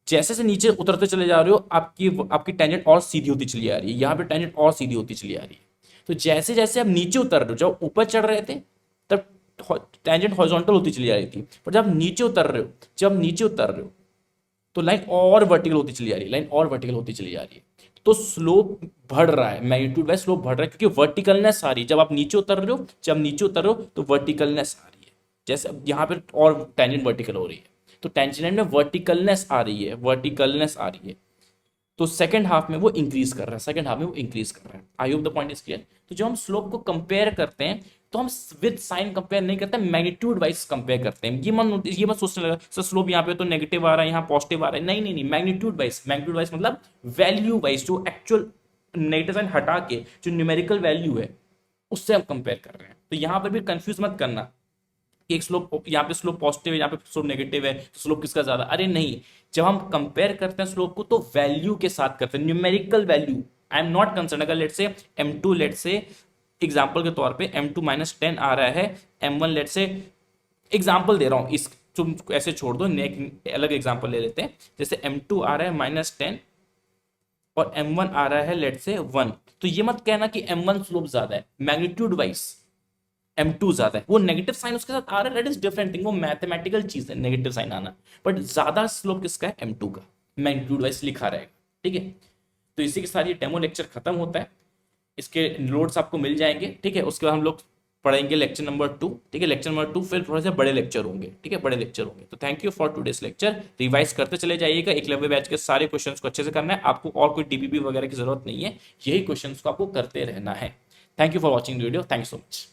जैसे से नीचे उतरते चले जा रहे हो, आपकी आपकी टेंजेंट और सीधी होती चली आ रही है, यहाँ पे टेंजेंट और सीधी होती चली आ रही है। तो जैसे जैसे आप नीचे उतर रहे हो, जब ऊपर चढ़ रहे थे तब टेंजेंट हॉरिजॉन्टल होती चली आ रही थी, पर जब नीचे उतर रहे हो, जब नीचे उतर रहे हो तो लाइन और वर्टिकल होती चली आ रही है, लाइन और वर्टिकल होती चली जा रही है। तो स्लोप बढ़ रहा है, मैग्नीट्यूड वाइज स्लोप बढ़ रहा है, क्योंकि वर्टिकलनेस आ रही है। जब आप नीचे उतर रहे हो, जब नीचे उतर रहे हो तो वर्टिकलनेस आ रही है। जैसे अब यहाँ पे और टेंजेंट वर्टिकल हो रही है, तो टेंजेंट में वर्टिकलनेस आ रही है, वर्टिकलनेस आ रही है। तो सेकंड हाफ में वो इंक्रीज कर रहा है, सेकंड हाफ में वो इंक्रीज कर रहा है। I hope the point is clear. तो जब हम स्लोप को कंपेयर करते हैं तो हम विद साइन कंपेयर नहीं करते, मैग्नीट्यूड वाइज कंपेयर करते हैं। ये मत सोचने लगा सर स्लोप यहाँ पे तो नेगेटिव आ रहा है, यहाँ पॉजिटिव आ रहा है, नहीं नहीं नहीं, मैग्नीट्यूड वाइज। मैग्नीट्यूड वाइज मतलब वैल्यू वाइज, जो एक्चुअल नेगेटिव साइन हटा के जो न्यूमेरिकल वैल्यू है उससे हम कंपेयर कर रहे हैं। तो यहाँ पर भी कंफ्यूज मत करना, एक स्लोप, यहाँ पे स्लोप पॉजिटिव है, यहाँ पे स्लोप नेगेटिव है, तो स्लोप किसका ज्यादा, अरे नहीं। जब हम कंपेयर करते हैं स्लोप को तो वैल्यू के साथ करते हैं, numerical value. I am not concern, अगर लेट से m2, लेट से एग्जांपल के तौर पे m2 -10 आ रहा है, m1 लेट से, एग्जांपल दे रहा हूं, इस तुम ऐसे छोड़ दो, अलग एग्जांपल ले लेते हैं। जैसे m2 आ रहा है -10 और m1 आ रहा है लेट से 1, तो ये मत कहना कि m1 स्लोप ज्यादा है, मैग्नीट्यूड वाइज m2 ज्यादा है। वो नेगेटिव साइन उसके साथ आ रहा है, दैट इज डिफरेंट थिंग, वो मैथमेटिकल चीज है नेगेटिव साइन आना। बट ज्यादा स्लोप किसका है, m2 का, मैग्नीट्यूड वाइज लिखा रहेगा। ठीक है, तो इसी के साथ ये डेमो लेक्चर खत्म होता है। इसके नोट्स आपको मिल जाएंगे, ठीक है। उसके बाद हम लोग पढ़ेंगे लेक्चर नंबर 2, ठीक है। लेक्चर नंबर 2 फिर थोड़े से बड़े लेक्चर होंगे, ठीक है, बड़े लेक्चर होंगे। तो thank you for today's lecture. Revise करते चले जाइएगा, एकलव्य बैच के सारे क्वेश्चंस को अच्छे से करना है आपको, और कोई डीबीबी वगैरह की जरूरत नहीं है, यही क्वेश्चंस को आपको करते रहना है। Thank you for watching video, thank you so much.